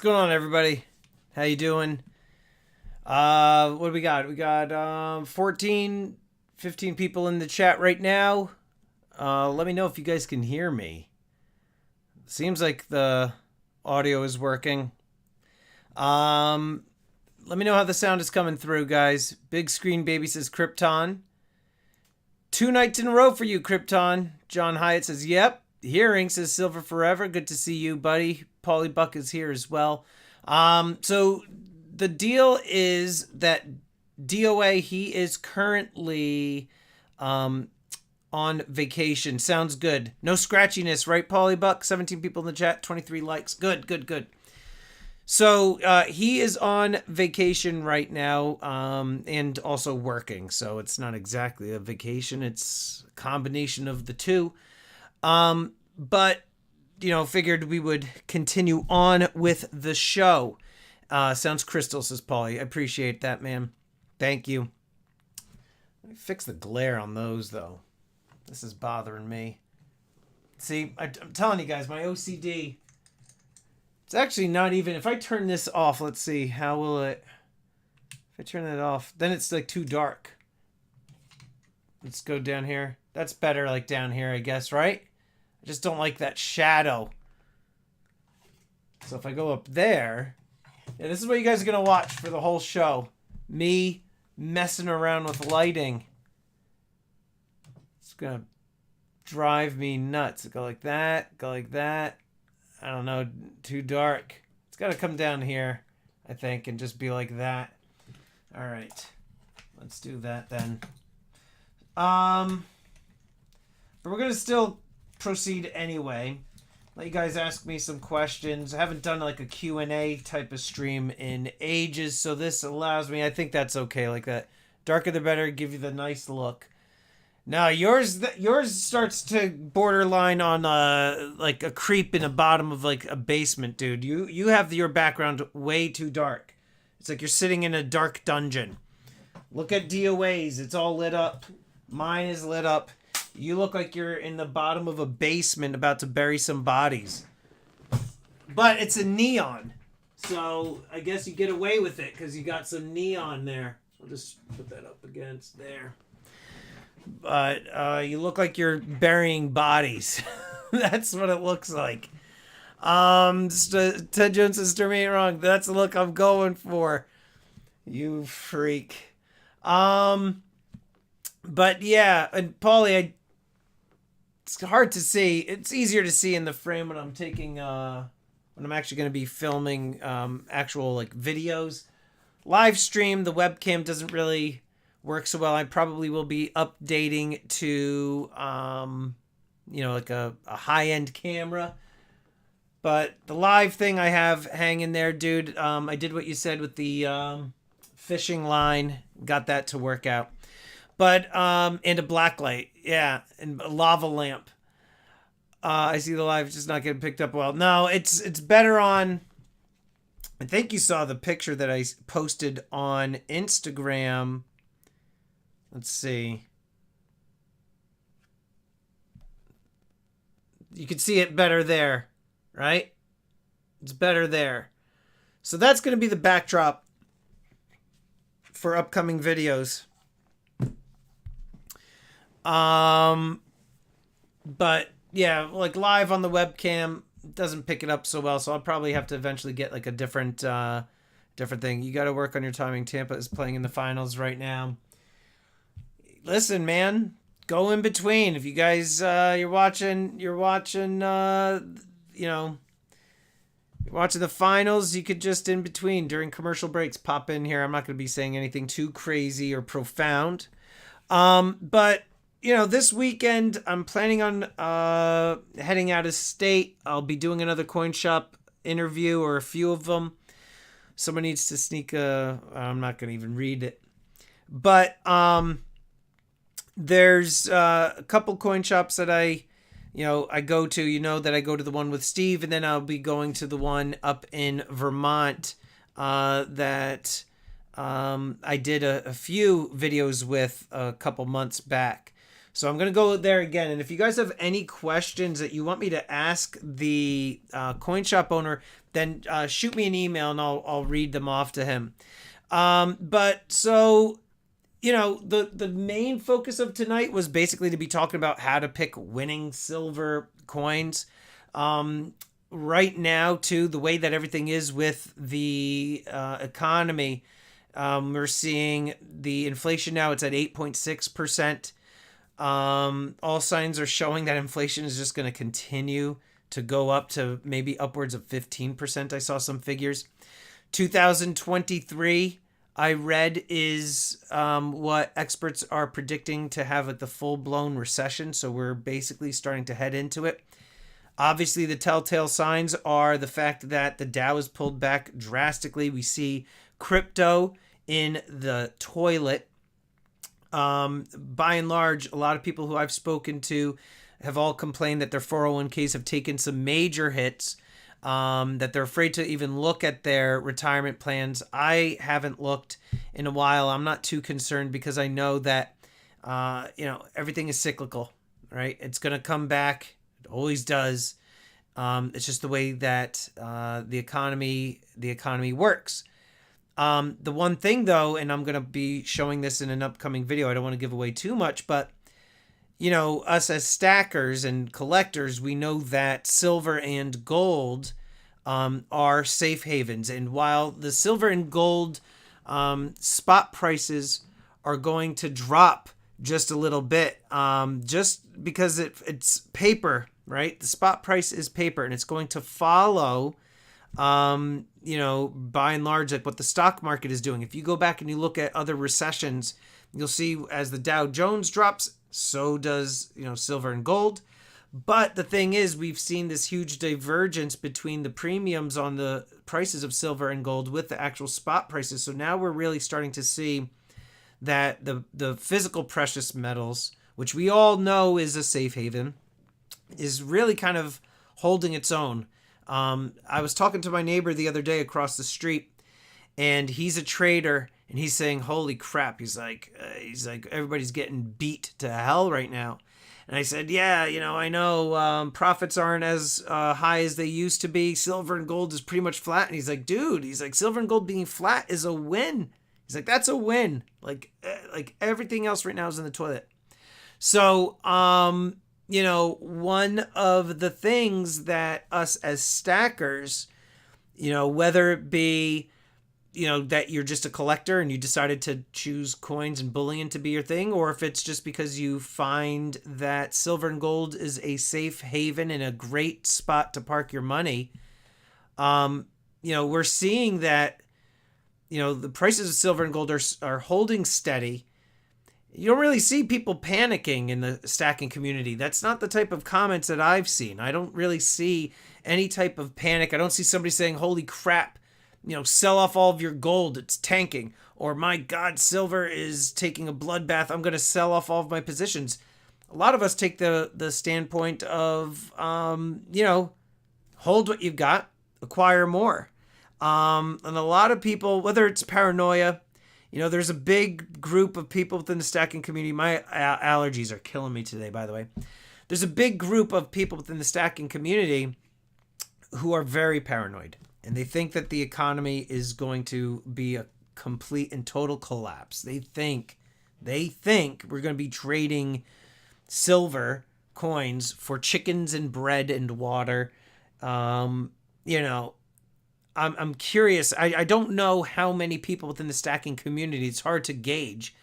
What's going on, everybody? How you doing? What do we got? We got 14, 15 people in the chat right now. Let me know if you guys can hear me. Seems like the audio is working. Let me know how the sound is coming through, guys. Big Screen Baby says Krypton. 2 nights in a row for you, Krypton. John Hyatt says, yep. Hearing says Silver Forever. Good to see you, buddy. Paulie Buck is here as well. So the deal is that DOA, he is currently on vacation. Sounds good. No scratchiness, right, Paulie Buck? 17 people in the chat, 23 likes. Good, good, good. So he is on vacation right now and also working. So it's not exactly a vacation. It's a combination of the two. But, figured we would continue on with the show. Sounds crystal, says Paulie. I appreciate that, man. Thank you. Let me fix the glare on those, though. This is bothering me. See, I'm telling you guys, my OCD... It's actually not even... If I turn this off, let's see. How will it... If I turn that off, then it's like too dark. Let's go down here. That's better like down here, I guess, right? I just don't like that shadow. So if I go up there... Yeah, this is what you guys are going to watch for the whole show. Me messing around with lighting. It's going to drive me nuts. Go like that. Go like that. I don't know, too dark. It's got to come down here, I think, and just be like that. All right. Let's do that then. But we're going to still proceed anyway. Let you guys ask me some questions. I haven't done like a Q&A type of stream in ages, so this allows me, I think that's okay like that. Darker the better, give you the nice look. Now yours starts to borderline on like a creep in the bottom of like a basement, dude. You have your background way too dark. It's like you're sitting in a dark dungeon. Look at DOA's. It's all lit up. Mine is lit up. You look like you're in the bottom of a basement about to bury some bodies. But it's a neon. So I guess you get away with it because you got some neon there. I'll just put that up against there. But you look like you're burying bodies. That's what it looks like. Ted Jones says, "Stir me ain't wrong. That's the look I'm going for." You freak. But yeah, and Paulie, it's hard to see. It's easier to see in the frame when I'm taking when I'm actually going to be filming actual like videos. Live stream, the webcam doesn't really work so well. I probably will be updating to like a high-end camera. But the live thing I have hanging there, dude, I did what you said with the fishing line, got that to work out. But and a black light, yeah, and a lava lamp. I see the live just not getting picked up well. No, it's better on. I think you saw the picture that I posted on Instagram. Let's see. You can see it better there, right? It's better there. So that's going to be the backdrop for upcoming videos. But yeah, like live on the webcam doesn't pick it up so well, so I'll probably have to eventually get like a different thing. You got to work on your timing. Tampa is playing in the finals right now. Listen, man, go in between. If you guys you're watching you're watching the finals, you could just in between during commercial breaks pop in here. I'm not going to be saying anything too crazy or profound. But this weekend I'm planning on heading out of state. I'll be doing another coin shop interview or a few of them. Someone needs to sneak I'm not going to even read it. But there's a couple coin shops that I go to, that I go to the one with Steve, and then I'll be going to the one up in Vermont that I did a few videos with a couple months back. So I'm going to go there again. And if you guys have any questions that you want me to ask the coin shop owner, then shoot me an email and I'll read them off to him. But so, the main focus of tonight was basically to be talking about how to pick winning silver coins. Right now, too, the way that everything is with the economy, we're seeing the inflation now, it's at 8.6%. All signs are showing that inflation is just going to continue to go up to maybe upwards of 15%. I saw some figures. 2023, I read, is what experts are predicting to have like the full-blown recession. So we're basically starting to head into it. Obviously, the telltale signs are the fact that the Dow is pulled back drastically. We see crypto in the toilet. By and large, a lot of people who I've spoken to have all complained that their 401ks have taken some major hits, that they're afraid to even look at their retirement plans. I haven't looked in a while. I'm not too concerned because I know that, everything is cyclical, right? It's going to come back. It always does. It's just the way that the economy works. The one thing, though, and I'm going to be showing this in an upcoming video, I don't want to give away too much, but, us as stackers and collectors, we know that silver and gold are safe havens. And while the silver and gold spot prices are going to drop just a little bit, just because it's paper, right? The spot price is paper, and it's going to follow by and large, like what the stock market is doing. If you go back and you look at other recessions, you'll see as the Dow Jones drops, so does, silver and gold. But the thing is, we've seen this huge divergence between the premiums on the prices of silver and gold with the actual spot prices. So now we're really starting to see that the physical precious metals, which we all know is a safe haven, is really kind of holding its own. I was talking to my neighbor the other day across the street, and he's a trader, and he's saying, "Holy crap!" He's like, everybody's getting beat to hell right now. And I said, "Yeah, I know profits aren't as high as they used to be. Silver and gold is pretty much flat." And he's like, "Dude," he's like, "silver and gold being flat is a win." He's like, "That's a win. Like everything else right now is in the toilet." So, one of the things that us as stackers, whether it be, that you're just a collector and you decided to choose coins and bullion to be your thing, or if it's just because you find that silver and gold is a safe haven and a great spot to park your money, we're seeing that, the prices of silver and gold are holding steady. You don't really see people panicking in the stacking community. That's not the type of comments that I've seen. I don't really see any type of panic. I don't see somebody saying, "Holy crap, sell off all of your gold. It's tanking." Or, "My God, silver is taking a bloodbath. I'm going to sell off all of my positions." A lot of us take the standpoint of, hold what you've got, acquire more. And a lot of people, whether it's paranoia, there's a big group of people within the stacking community. My allergies are killing me today, by the way. There's a big group of people within the stacking community who are very paranoid. And they think that the economy is going to be a complete and total collapse. They think we're going to be trading silver coins for chickens and bread and water. I'm curious. I don't know how many people within the stacking community. It's hard to gauge.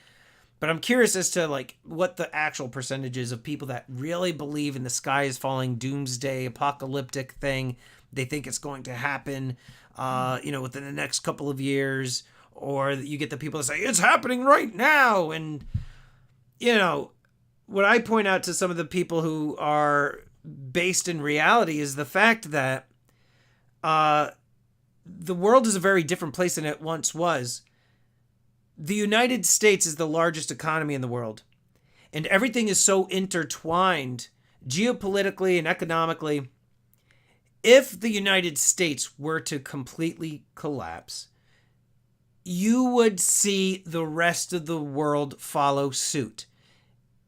But I'm curious as to what the actual percentage is of people that really believe in the sky is falling, doomsday, apocalyptic thing. They think it's going to happen, within the next couple of years. Or you get the people that say, "It's happening right now." And, what I point out to some of the people who are based in reality is the fact that the world is a very different place than it once was. The United States is the largest economy in the world, and everything is so intertwined geopolitically and economically. If the United States were to completely collapse, you would see the rest of the world follow suit.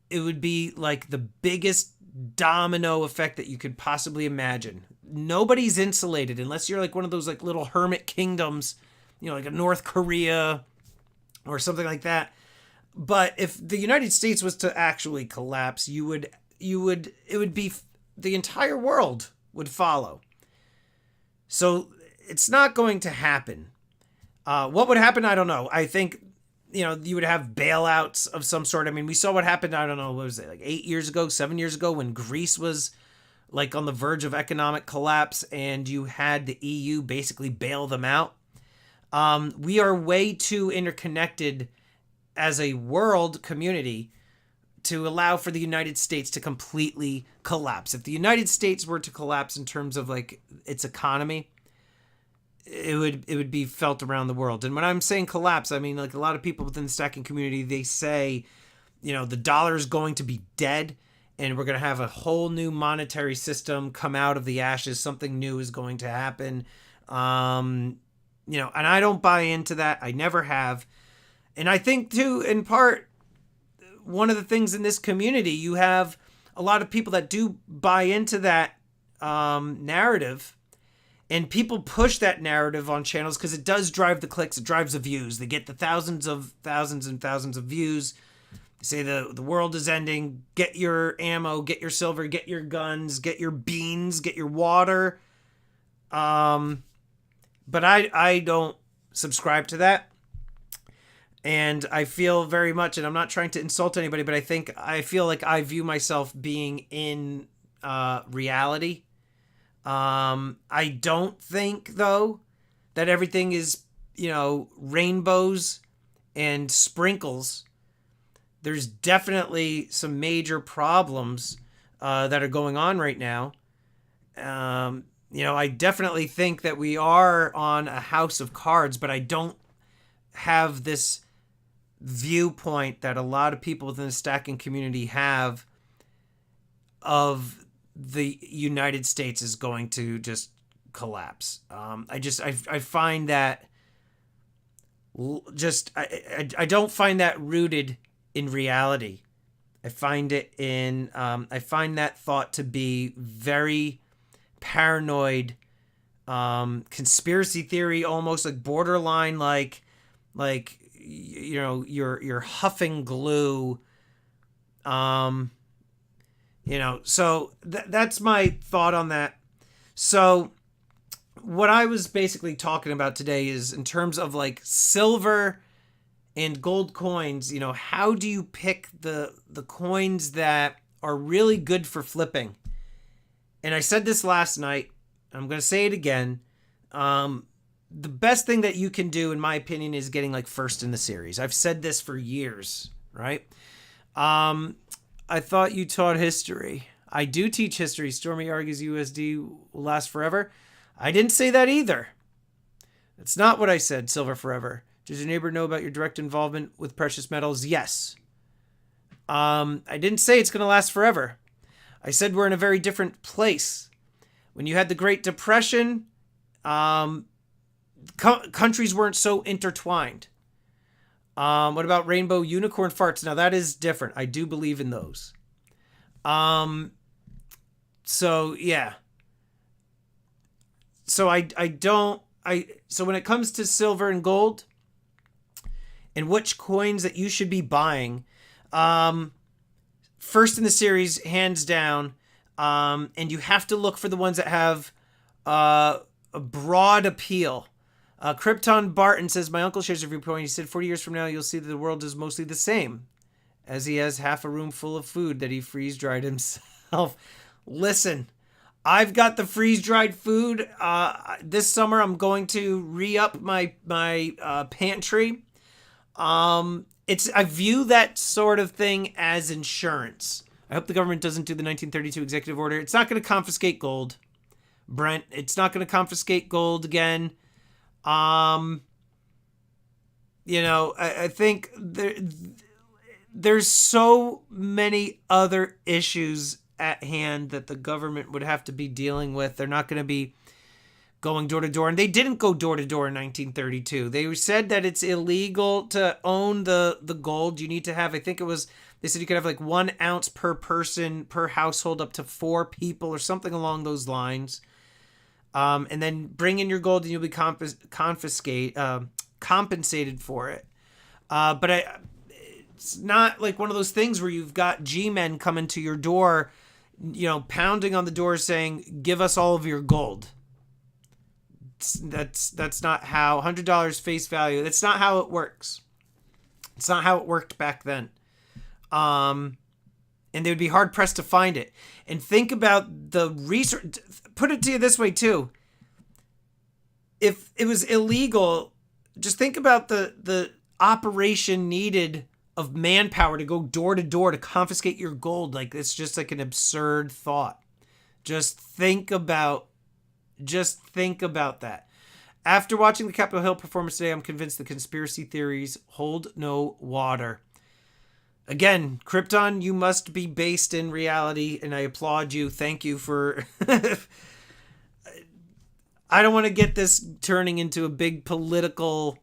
it would be like the biggest domino effect that you could possibly imagine. Nobody's insulated unless you're like one of those like little hermit kingdoms, like a North Korea or something like that. But if the United States was to actually collapse, it would be the entire world would follow. So it's not going to happen. What would happen? I don't know. I think, you would have bailouts of some sort. I mean, we saw what happened, I don't know, what was it, like 8 years ago, 7 years ago, when Greece was like on the verge of economic collapse and you had the EU basically bail them out. We are way too interconnected as a world community to allow for the United States to completely collapse. If the United States were to collapse in terms of like its economy, it would be felt around the world. And when I'm saying collapse, I mean like a lot of people within the stacking community, they say, the dollar is going to be dead and we're going to have a whole new monetary system come out of the ashes. Something new is going to happen. And I don't buy into that. I never have. And I think too, in part, one of the things in this community, you have a lot of people that do buy into that narrative. And people push that narrative on channels because it does drive the clicks. It drives the views. They get the thousands and thousands of views. They say the world is ending. Get your ammo. Get your silver. Get your guns. Get your beans. Get your water. But I don't subscribe to that. And I feel very much, and I'm not trying to insult anybody, but I feel like I view myself being in reality. I don't think, though, that everything is, rainbows and sprinkles. There's definitely some major problems that are going on right now. I definitely think that we are on a house of cards, but I don't have this viewpoint that a lot of people within the stacking community have of the United States is going to just collapse. I find that I don't find that rooted in reality. I find that thought to be very paranoid, conspiracy theory, almost like borderline, you're huffing glue. So that's my thought on that. So what I was basically talking about today is in terms of like silver and gold coins, how do you pick the coins that are really good for flipping? And I said this last night. I'm going to say it again. The best thing that you can do, in my opinion, is getting like first in the series. I've said this for years, right? I thought you taught history. I do teach history. Stormy argues USD will last forever. I didn't say that either. That's not what I said, Silver Forever. Does your neighbor know about your direct involvement with precious metals? Yes. I didn't say it's going to last forever. I said we're in a very different place. When you had the Great Depression, countries weren't so intertwined. What about rainbow unicorn farts? Now that is different. I do believe in those. So yeah. So so when it comes to silver and gold and which coins that you should be buying, first in the series, hands down, and you have to look for the ones that have a broad appeal. Krypton Barton says, my uncle shares a viewpoint. He said 40 years from now, you'll see that the world is mostly the same, as he has half a room full of food that he freeze-dried himself. Listen, I've got the freeze-dried food. This summer, I'm going to re-up my pantry. I view that sort of thing as insurance. I hope the government doesn't do the 1932 executive order. It's not going to confiscate gold, Brent. It's not going to confiscate gold again. I think there's so many other issues at hand that the government would have to be dealing with. They're not going to be going door to door, and they didn't go door to door in 1932. They said that it's illegal to own the gold. You need to have, I think it was, they said you could have like 1 ounce per person per household, up to 4 people or something along those lines. And then bring in your gold and you'll be compensated for it. But it's not like one of those things where you've got G-men coming to your door, pounding on the door saying, give us all of your gold. That's not how $100 face value. That's not how it works. It's not how it worked back then. And they would be hard pressed to find it. And think about the research. Put it to you this way too. If it was illegal, just think about the operation needed of manpower to go door to door to confiscate your gold. Like, it's just like an absurd thought. Just think about that. After watching the Capitol Hill performance today, I'm convinced the conspiracy theories hold no water. Again, Krypton, you must be based in reality, and I applaud you. Thank you for... I don't want to get this turning into a big political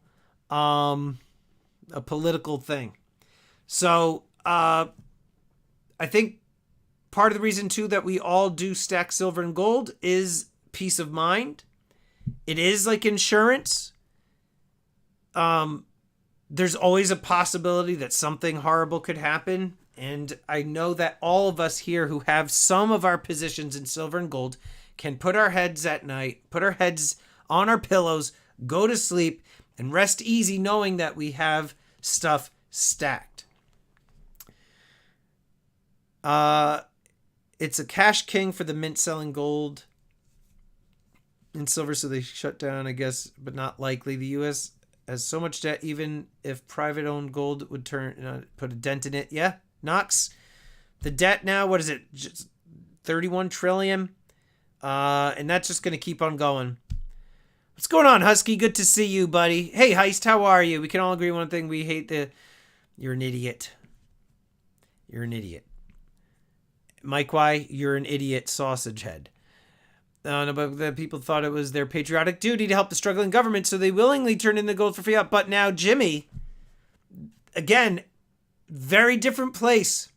thing. So, I think part of the reason, too, that we all do stack silver and gold is peace of mind. It is like insurance. There's always a possibility that something horrible could happen. And I know that all of us here who have some of our positions in silver and gold can put our heads at night, put our heads on our pillows, go to sleep, and rest easy knowing that we have stuff stacked. It's a cash king for the mint selling gold and silver, so they shut down, I guess, but not likely. The U.S. has so much debt, even if private-owned gold would put a dent in it. Yeah, Knox, the debt now, what is it? Just 31 trillion, and that's just going to keep on going. What's going on, Husky? Good to see you, buddy. Hey, Heist, how are you? We can all agree on one thing. We hate you're an idiot. You're an idiot. Mike Y, you're an idiot sausage head. But the people thought it was their patriotic duty to help the struggling government, so they willingly turned in the gold for fiat. But now, Jimmy, again, very different place.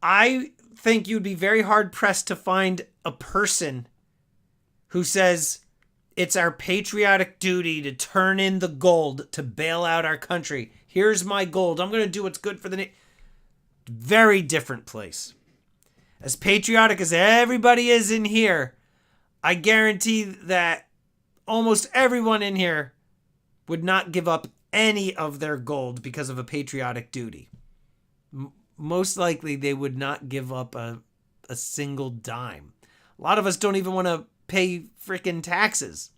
I think you'd be very hard-pressed to find a person who says it's our patriotic duty to turn in the gold to bail out our country. Here's my gold. I'm going to do what's good for the nation. Very different place. As patriotic as everybody is in here, I guarantee that almost everyone in here would not give up any of their gold because of a patriotic duty. Most likely they would not give up a single dime. A lot of us don't even want to pay freaking taxes.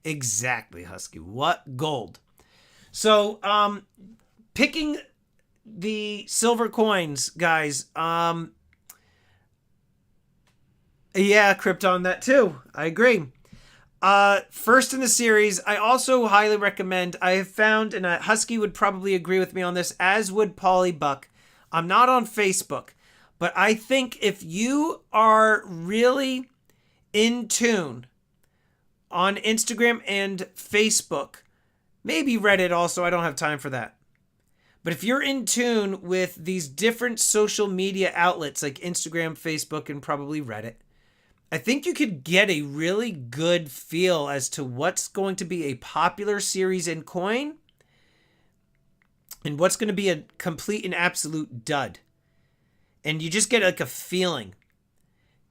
Exactly, Husky. What gold? So, picking the silver coins, guys. Yeah, Krypton, that too. I agree. First in the series, I also highly recommend, I have found, and Husky would probably agree with me on this, as would Polly Buck. I'm not on Facebook, but I think if you are really in tune on Instagram and Facebook, maybe Reddit also, I don't have time for that. But if you're in tune with these different social media outlets like Instagram, Facebook, and probably Reddit, I think you could get a really good feel as to what's going to be a popular series in coin and what's going to be a complete and absolute dud. And you just get like a feeling.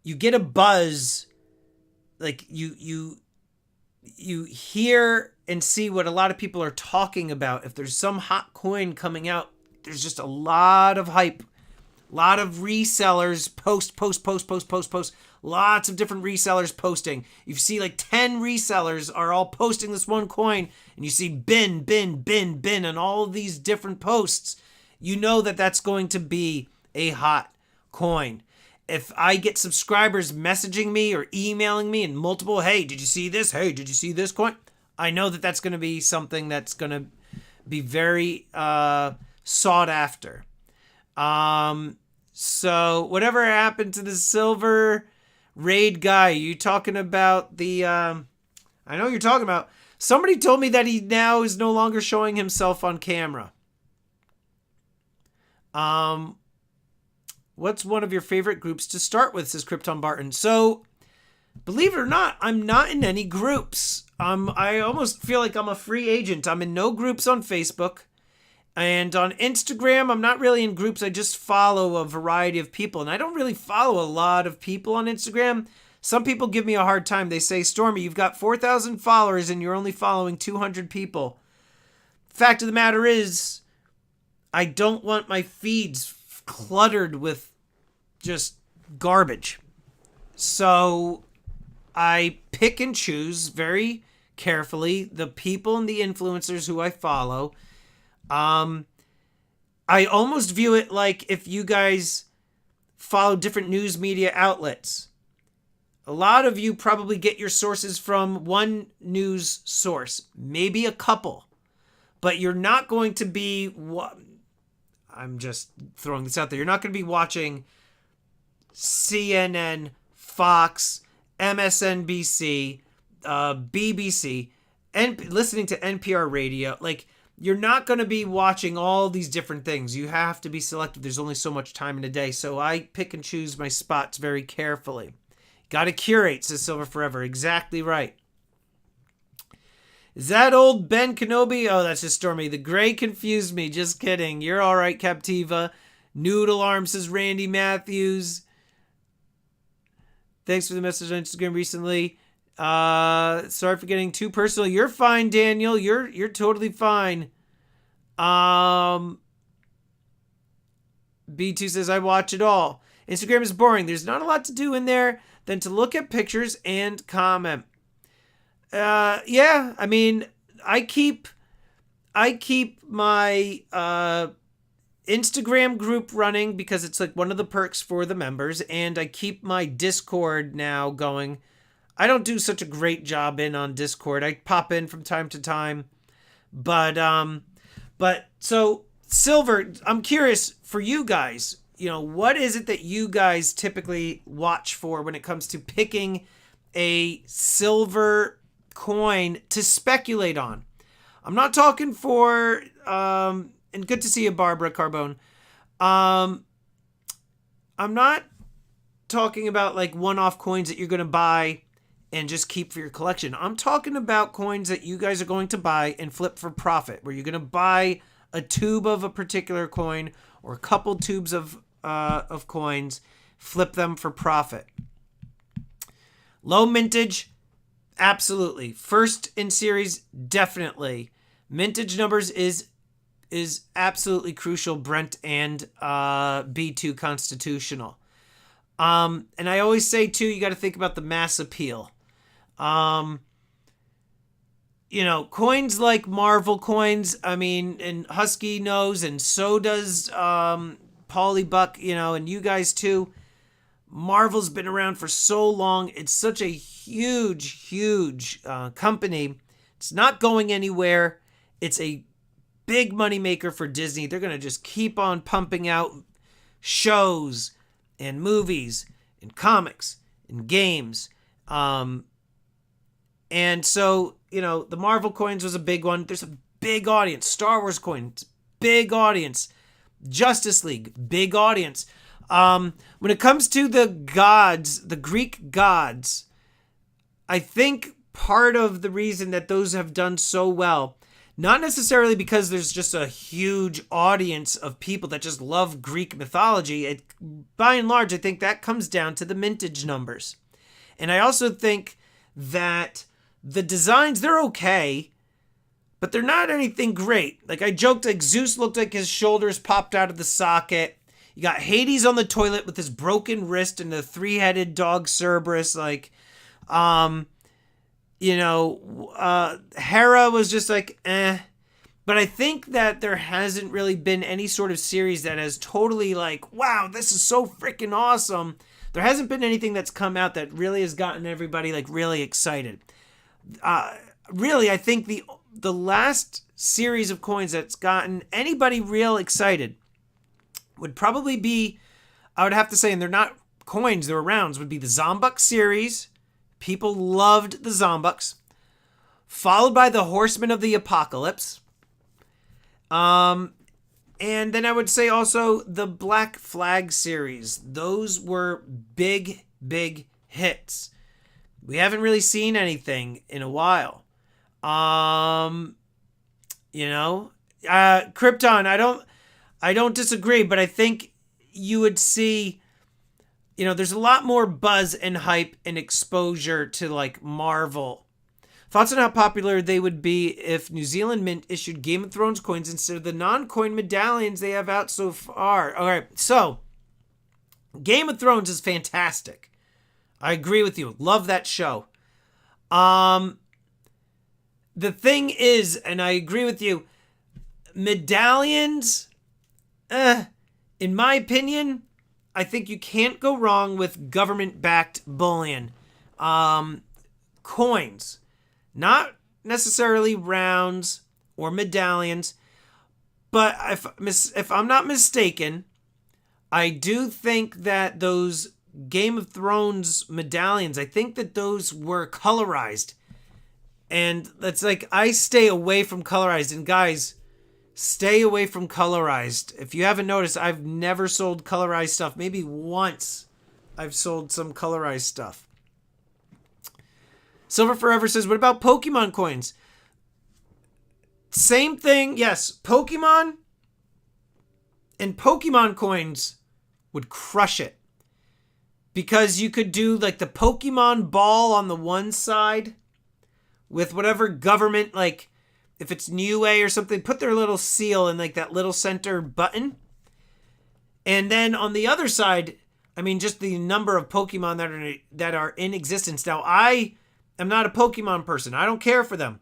You get a buzz, like you hear and see what a lot of people are talking about. If there's some hot coin coming out, there's just a lot of hype. A lot of resellers post. Lots of different resellers posting. You see like 10 resellers are all posting this one coin, and you see bin, and all of these different posts. You know that that's going to be a hot coin. If I get subscribers messaging me or emailing me in multiple, hey, did you see this? Hey, did you see this coin? I know that that's going to be something that's going to be very sought after. So whatever happened to the silver Raid guy, you talking about the I know what you're talking about. Somebody told me that he now is no longer showing himself on camera. What's one of your favorite groups to start with, says Krypton Barton. So, believe it or not, I'm not in any groups. I almost feel like I'm a free agent. I'm in no groups on Facebook. And on Instagram, I'm not really in groups. I just follow a variety of people. And I don't really follow a lot of people on Instagram. Some people give me a hard time. They say, Stormy, you've got 4,000 followers and you're only following 200 people. Fact of the matter is, I don't want my feeds cluttered with just garbage. So I pick and choose very carefully the people and the influencers who I follow. I almost view it like if you guys follow different news media outlets. A lot of you probably get your sources from one news source, maybe a couple, but you're not going to be, I'm just throwing this out there, you're not going to be watching CNN, Fox, MSNBC, BBC, and listening to NPR radio. Like, you're not going to be watching all these different things. You have to be selective. There's only so much time in a day. So I pick and choose my spots very carefully. Got to curate, says Silver Forever. Exactly right. Is that old Ben Kenobi? Oh, that's just Stormy. The gray confused me. Just kidding. You're all right, Captiva. Noodle Arm, says Randy Matthews. Thanks for the message on Instagram recently. Sorry for getting too personal. You're fine, Daniel. You're totally fine. B2 says I watch it all. Instagram is boring. There's not a lot to do in there than to look at pictures and comment. Yeah, I mean, I keep my Instagram group running because it's like one of the perks for the members, and I keep my Discord now going. I don't do such a great job on Discord. I pop in from time to time. But so Silver, I'm curious for you guys, what is it that you guys typically watch for when it comes to picking a silver coin to speculate on? I'm not talking for and good to see you, Barbara Carbone. I'm not talking about like one-off coins that you're going to buy and just keep for your collection. I'm talking about coins that you guys are going to buy and flip for profit, where you're going to buy a tube of a particular coin or a couple tubes of coins, flip them for profit. Low mintage, absolutely. First in series, definitely. Mintage numbers is absolutely crucial, Brent, and B2 constitutional. And I always say too, you got to think about the mass appeal. Coins like Marvel coins, I mean, and Husky knows, and so does Paulie Buck, and you guys too. Marvel's been around for so long. It's such a huge company. It's not going anywhere. It's a big money maker for Disney. They're going to just keep on pumping out shows and movies and comics and games. And so, the Marvel coins was a big one. There's a big audience. Star Wars coins, big audience. Justice League, big audience. When it comes to the gods, the Greek gods, I think part of the reason that those have done so well, not necessarily because there's just a huge audience of people that just love Greek mythology. By and large, I think that comes down to the mintage numbers. And I also think that the designs, they're okay, but they're not anything great. Like I joked, like Zeus looked like his shoulders popped out of the socket. You got Hades on the toilet with his broken wrist and the three-headed dog Cerberus. Hera was just like, eh. But I think that there hasn't really been any sort of series that has totally like, wow, this is so freaking awesome. There hasn't been anything that's come out that really has gotten everybody like really excited. Really, I think the last series of coins that's gotten anybody real excited would probably be, I would have to say, and they're not coins, there were rounds, would be the Zombuk series. People loved the Zombucks. Followed by the Horsemen of the Apocalypse. And then I would say also the Black Flag series. Those were big, big hits. We haven't really seen anything in a while. Krypton, I don't disagree, but I think you would see, there's a lot more buzz and hype and exposure to like Marvel. Thoughts on how popular they would be if New Zealand Mint issued Game of Thrones coins instead of the non-coin medallions they have out so far. All right, so Game of Thrones is fantastic. I agree with you. Love that show. The thing is, and I agree with you, medallions, in my opinion, I think you can't go wrong with government-backed bullion. Coins. Not necessarily rounds or medallions, but if I'm not mistaken, I do think that those Game of Thrones medallions, I think that those were colorized. And it's like, I stay away from colorized. And guys, stay away from colorized. If you haven't noticed, I've never sold colorized stuff. Maybe once I've sold some colorized stuff. Silver Forever says, what about Pokemon coins? Same thing. Yes, Pokemon and Pokemon coins would crush it. Because you could do like the Pokemon ball on the one side with whatever government, like if it's Niue or something, put their little seal in like that little center button. And then on the other side, I mean, just the number of Pokemon that are in existence. Now, I am not a Pokemon person. I don't care for them.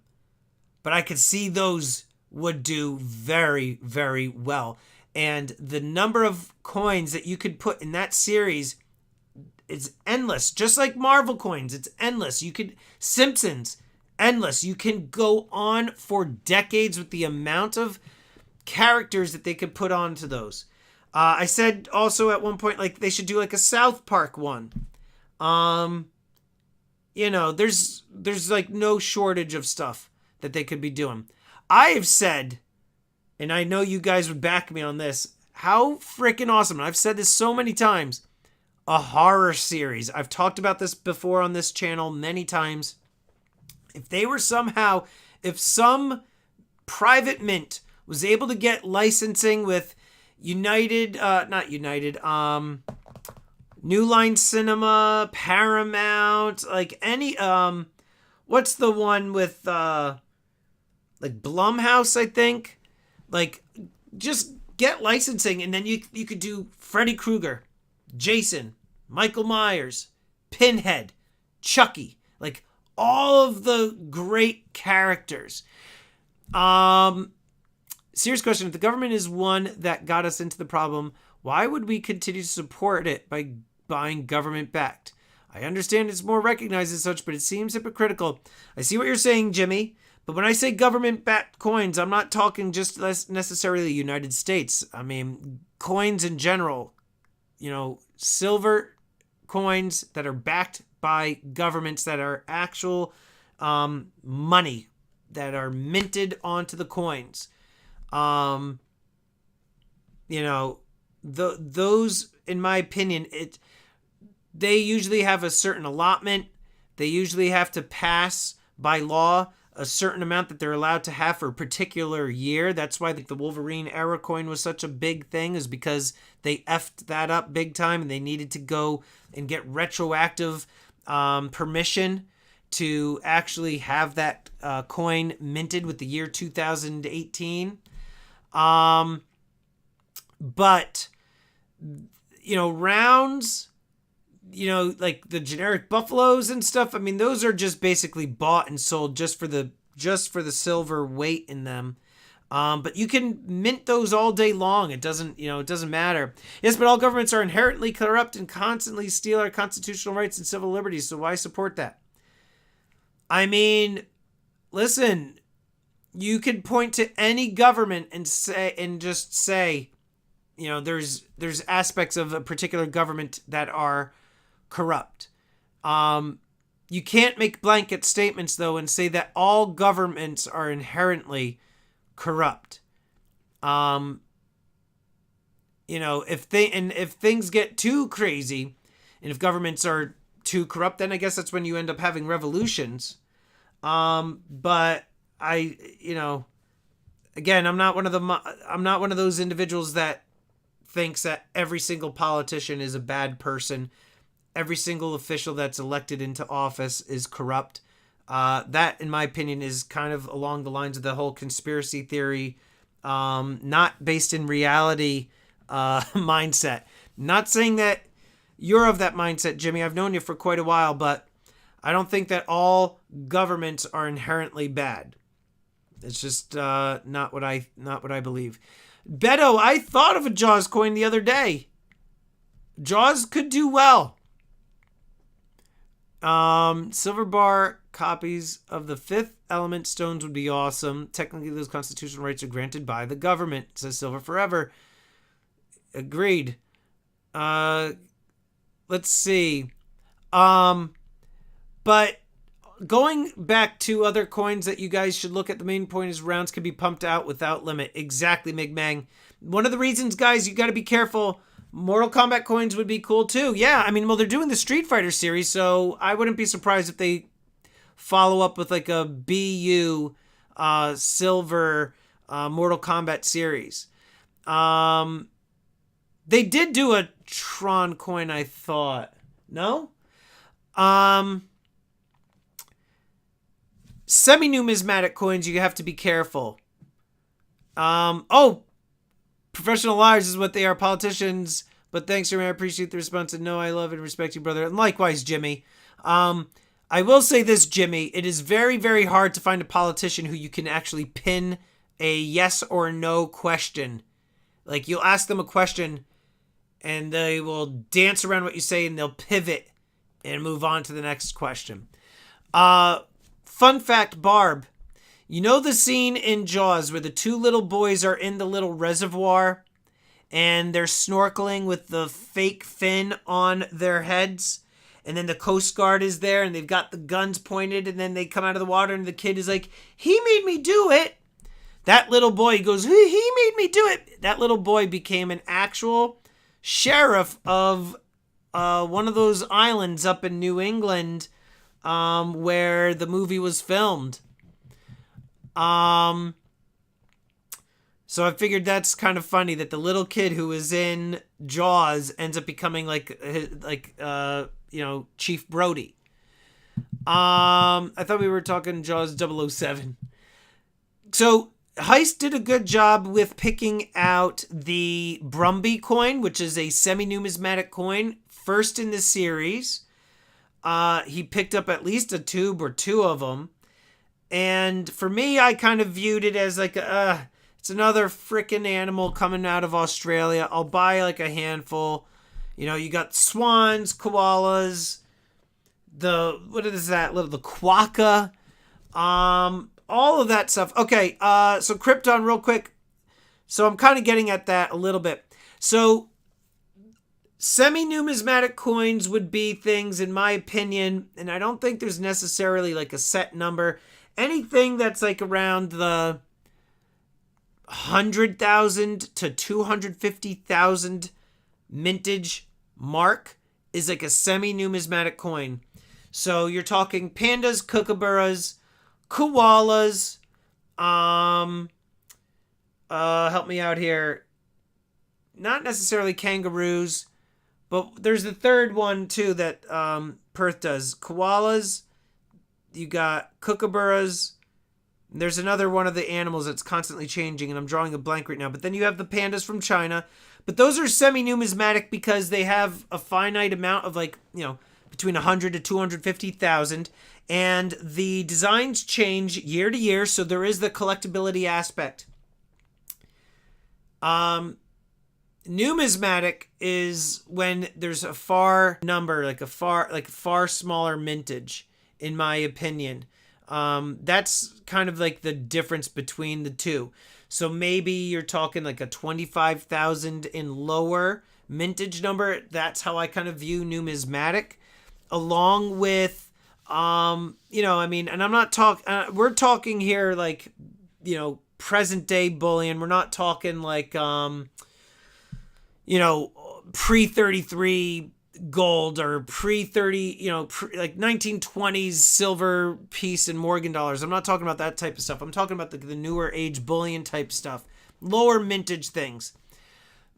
But I could see those would do very, very well. And the number of coins that you could put in that series is endless. Just like Marvel coins, it's endless. Simpsons, endless. You can go on for decades with the amount of characters that they could put onto those. I said also at one point, like, they should do like a South Park one. There's like no shortage of stuff that they could be doing. I have said, and I know you guys would back me on this, how freaking awesome, and I've said this so many times, a horror series. I've talked about this before on this channel many times. If some private mint was able to get licensing with New Line Cinema, Paramount, like any, what's the one with, like Blumhouse, I think? Like, just get licensing, and then you could do Freddy Krueger, Jason, Michael Myers, Pinhead, Chucky, like all of the great characters. Serious question. If the government is one that got us into the problem, why would we continue to support it by buying government backed? I understand it's more recognized as such, but it seems hypocritical. I see what you're saying, Jimmy. But when I say government backed coins, I'm not talking just necessarily the United States. I mean, coins in general. Silver coins that are backed by governments, that are actual money that are minted onto the coins. Those, in my opinion, they usually have a certain allotment. They usually have to pass by law a certain amount that they're allowed to have for a particular year. That's why the Wolverine era coin was such a big thing, is because they effed that up big time and they needed to go and get retroactive permission to actually have that coin minted with the year 2018. But, rounds, like the generic buffaloes and stuff, I mean, those are just basically bought and sold just for the silver weight in them. But you can mint those all day long. It doesn't matter. Yes, but all governments are inherently corrupt and constantly steal our constitutional rights and civil liberties. So why support that? I mean, listen, you could point to any government and just say, there's aspects of a particular government that are corrupt. You can't make blanket statements though and say that all governments are inherently corrupt. If things get too crazy, and if governments are too corrupt, then I guess that's when you end up having revolutions. But again, I'm not one of those individuals that thinks that every single politician is a bad person. Every single official that's elected into office is corrupt. That, in my opinion, is kind of along the lines of the whole conspiracy theory, not based in reality mindset. Not saying that you're of that mindset, Jimmy. I've known you for quite a while, but I don't think that all governments are inherently bad. It's just not what I believe. Beto, I thought of a Jaws coin the other day. Jaws could do well. Silver bar copies of the fifth element stones would be awesome. Technically, those constitutional rights are granted by the government, says Silver Forever. Agreed. Let's see. But going back to other coins that you guys should look at, the main point is rounds can be pumped out without limit. Exactly, Migmang. One of the reasons, guys, you got to be careful. Mortal Kombat coins would be cool too. Yeah, I mean, well, they're doing the Street Fighter series, so I wouldn't be surprised if they follow up with like a BU silver Mortal Kombat series. They did do a Tron coin, I thought. No? Semi-numismatic coins, you have to be careful. Professional liars is what they are, politicians. But thanks, Jeremy. I appreciate the response. And no, I love and respect you, brother. And likewise, Jimmy. I will say this, Jimmy. It is very, very hard to find a politician who you can actually pin a yes or no question. Like, you'll ask them a question, and they will dance around what you say, and they'll pivot and move on to the next question. Fun fact, Barb. You know the scene in Jaws where the two little boys are in the little reservoir and they're snorkeling with the fake fin on their heads? And then the Coast Guard is there and they've got the guns pointed, and then they come out of the water and the kid is like, "He made me do it." That little boy goes, "He made me do it." That little boy became an actual sheriff of one of those islands up in New England where the movie was filmed. So I figured that's kind of funny that the little kid who was in Jaws ends up becoming Chief Brody. I thought we were talking Jaws 007. So Heist did a good job with picking out the Brumby coin, which is a semi-numismatic coin, first in the series. He picked up at least a tube or two of them. And for me, I kind of viewed it as like, it's another freaking animal coming out of Australia. I'll buy like a handful. You got swans, koalas, the quokka, all of that stuff. Okay, so Krypton real quick. So I'm kind of getting at that a little bit. So semi-numismatic coins would be things, in my opinion, and I don't think there's necessarily like a set number. Anything that's like around the 100,000 to 250,000 mintage mark is like a semi-numismatic coin. So you're talking pandas, kookaburras, koalas, help me out here. Not necessarily kangaroos, but there's the third one too that Perth does. Koalas, you got kookaburras. There's another one of the animals that's constantly changing, and I'm drawing a blank right now. But then you have the pandas from China. But those are semi-numismatic because they have a finite amount of between 100 to 250,000. And the designs change year to year, so there is the collectability aspect. Numismatic is when there's a far number, like a far smaller mintage, in my opinion. That's kind of like the difference between the two. So maybe you're talking like a 25,000 and lower mintage number. That's how I kind of view numismatic, along with, I mean, and I'm not talking, we're talking here like, present day bullion. We're not talking like, pre 33 gold or pre 30, like 1920s silver piece in Morgan dollars. I'm not talking about that type of stuff. I'm talking about the newer age bullion type stuff, lower mintage things.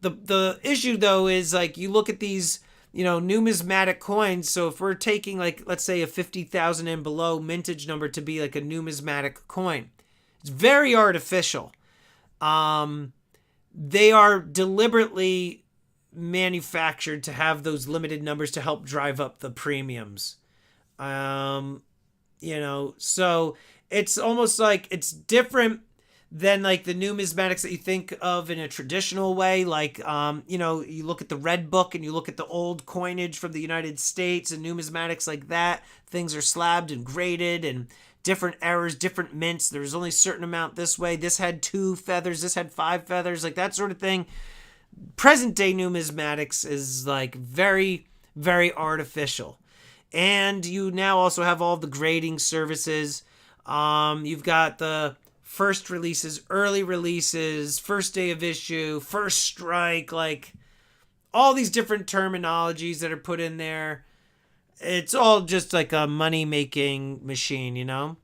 The issue though is like you look at these, numismatic coins. So if we're taking like, let's say a 50,000 and below mintage number to be like a numismatic coin, it's very artificial. They are deliberately manufactured to have those limited numbers to help drive up the premiums. So it's almost like it's different than like the numismatics that you think of in a traditional way. Like, you look at the Red Book and you look at the old coinage from the United States and numismatics like that. Things are slabbed and graded and different errors, different mints. There's only a certain amount this way. This had 2 feathers. This had 5 feathers, like that sort of thing. Present day numismatics is like very, very artificial. And you now also have all the grading services. You've got the first releases, early releases, first day of issue, first strike, like all these different terminologies that are put in there. It's all just like a money-making machine,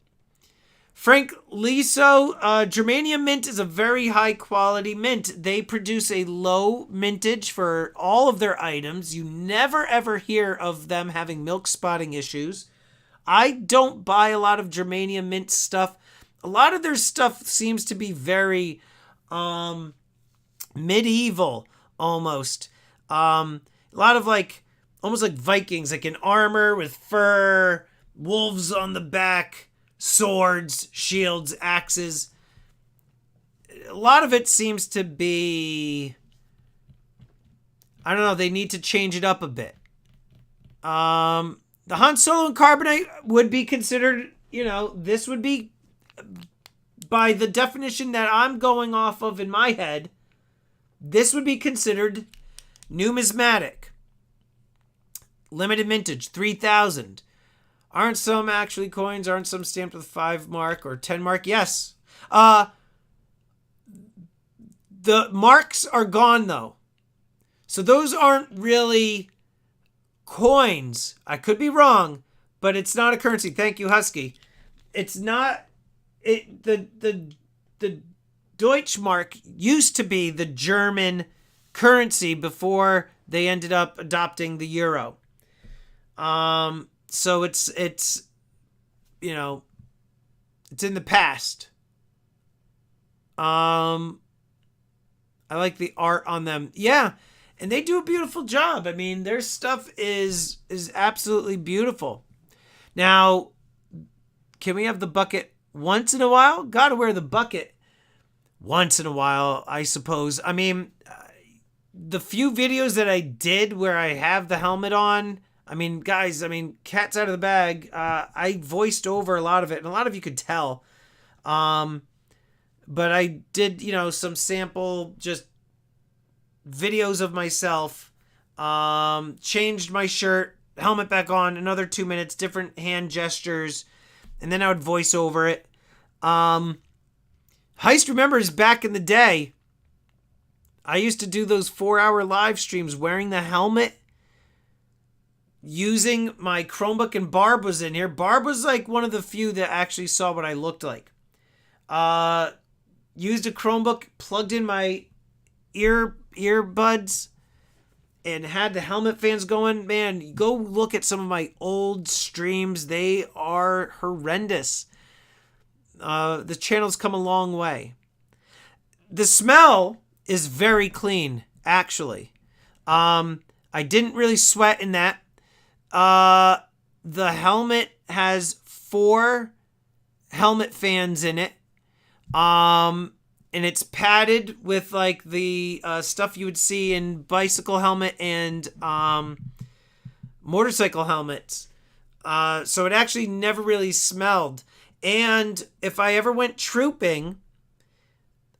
Frank Liso, Germanium mint is a very high-quality mint. They produce a low mintage for all of their items. You never, ever hear of them having milk spotting issues. I don't buy a lot of Germanium mint stuff. A lot of their stuff seems to be very medieval, almost. A lot of like, almost like Vikings, like in armor with fur, wolves on the back, swords, shields, axes. A lot of it seems to be, I don't know, they need to change it up a bit. The Han Solo and Carbonite would be considered, this would be, by the definition that I'm going off of in my head, this would be considered numismatic. Limited mintage, 3,000. Aren't some actually coins? Aren't some stamped with 5 mark or 10 mark? Yes. The marks are gone though. So those aren't really coins. I could be wrong, but it's not a currency. Thank you, Husky. It's not the Deutschmark used to be the German currency before they ended up adopting the euro. So it's it's in the past. I like the art on them. Yeah, and they do a beautiful job. I mean, their stuff is absolutely beautiful. Now, can we have the bucket once in a while? Gotta wear the bucket once in a while, I suppose. I mean, the few videos that I did where I have the helmet on, I mean, guys, cat's out of the bag. I voiced over a lot of it, and a lot of you could tell. But I did, some sample just videos of myself, changed my shirt, helmet back on, another 2 minutes, different hand gestures, and then I would voice over it. Heist remembers back in the day, I used to do those 4-hour live streams wearing the helmet, using my Chromebook, and Barb was in here. Barb was like one of the few that actually saw what I looked like. Used a Chromebook, plugged in my earbuds, and had the helmet fans going. Man, go look at some of my old streams. They are horrendous. The channel's come a long way. The smell is very clean, actually. I didn't really sweat in that. The helmet has 4 helmet fans in it. And it's padded with like the stuff you would see in bicycle helmet and motorcycle helmets. So it actually never really smelled. And if I ever went trooping,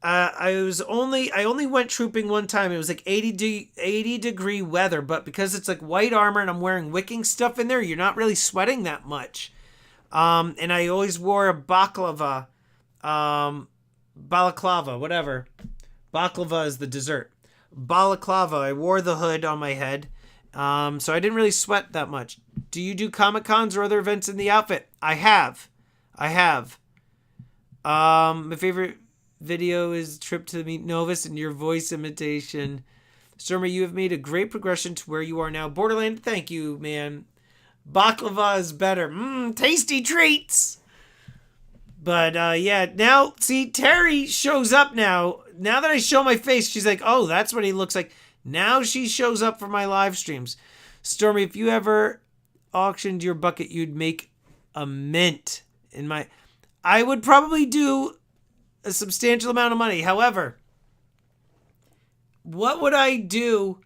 I only went trooping one time. It was like 80 degree weather, but because it's like white armor and I'm wearing wicking stuff in there, you're not really sweating that much. And I always wore a balaclava, whatever. Baklava is the dessert. Balaclava. I wore the hood on my head. So I didn't really sweat that much. Do you do Comic Cons or other events in the outfit? I have. My favorite video is Trip to Meet Novus and your voice imitation. Stormer, you have made a great progression to where you are now. Borderland, thank you, man. Baklava is better. Tasty treats. But yeah, now, see, Terry shows up now. Now that I show my face, she's like, oh, that's what he looks like. Now she shows up for my live streams. Stormy, if you ever auctioned your bucket, you'd make a mint. I would probably do a substantial amount of money. However, what would I do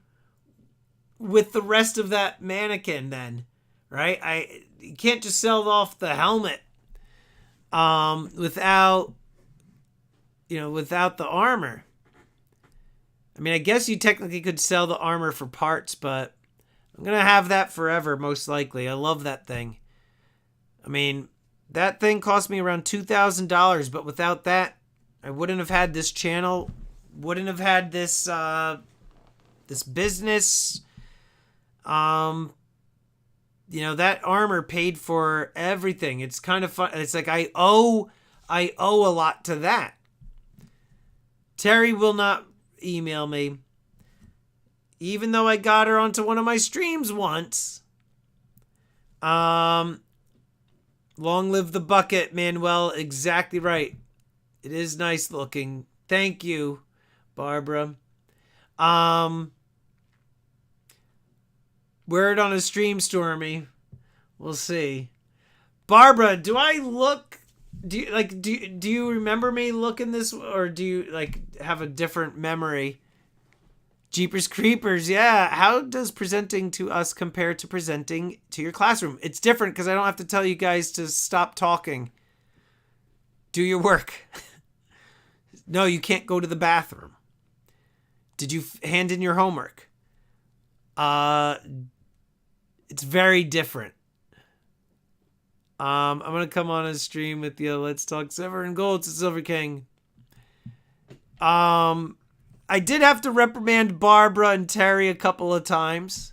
with the rest of that mannequin then? Right? You can't just sell off the helmet without the armor. I mean, I guess you technically could sell the armor for parts, but I'm going to have that forever, most likely. I love that thing. I mean, that thing cost me around $2,000, but without that, I wouldn't have had this channel, wouldn't have had this this business. That armor paid for everything. It's kind of fun. It's like I owe a lot to that. Terry will not email me, even though I got her onto one of my streams once. Long live the bucket, Manuel. Exactly right. It is nice looking. Thank you, Barbara. Wear it on a stream, Stormy. We'll see. Barbara, do I look? Do you remember me looking this, or do you have a different memory? Jeepers Creepers, yeah. How does presenting to us compare to presenting to your classroom? It's different because I don't have to tell you guys to stop talking. Do your work. No, you can't go to the bathroom. Did you hand in your homework? It's very different. I'm gonna come on a stream with you. Let's talk silver and gold to Silver King. I did have to reprimand Barbara and Terry a couple of times.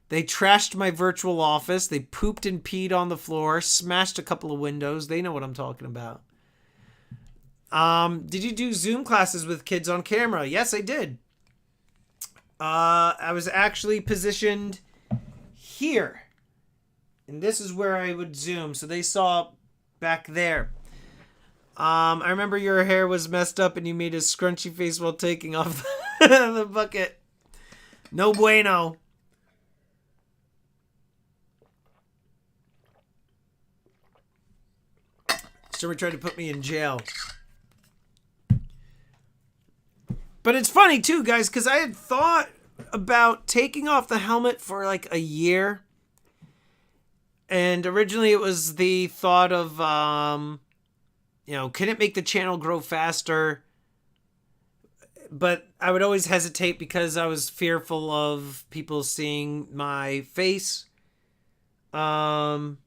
They trashed my virtual office. They pooped and peed on the floor, smashed a couple of windows. They know what I'm talking about. Did you do Zoom classes with kids on camera? Yes, I did. I was actually positioned here. And this is where I would zoom. So they saw back there. I remember your hair was messed up and you made a scrunchy face while taking off the bucket. No bueno. Somebody tried to put me in jail. But it's funny too, guys, because I had thought about taking off the helmet for like a year. And originally it was the thought of, can it make the channel grow faster? But I would always hesitate because I was fearful of people seeing my face. And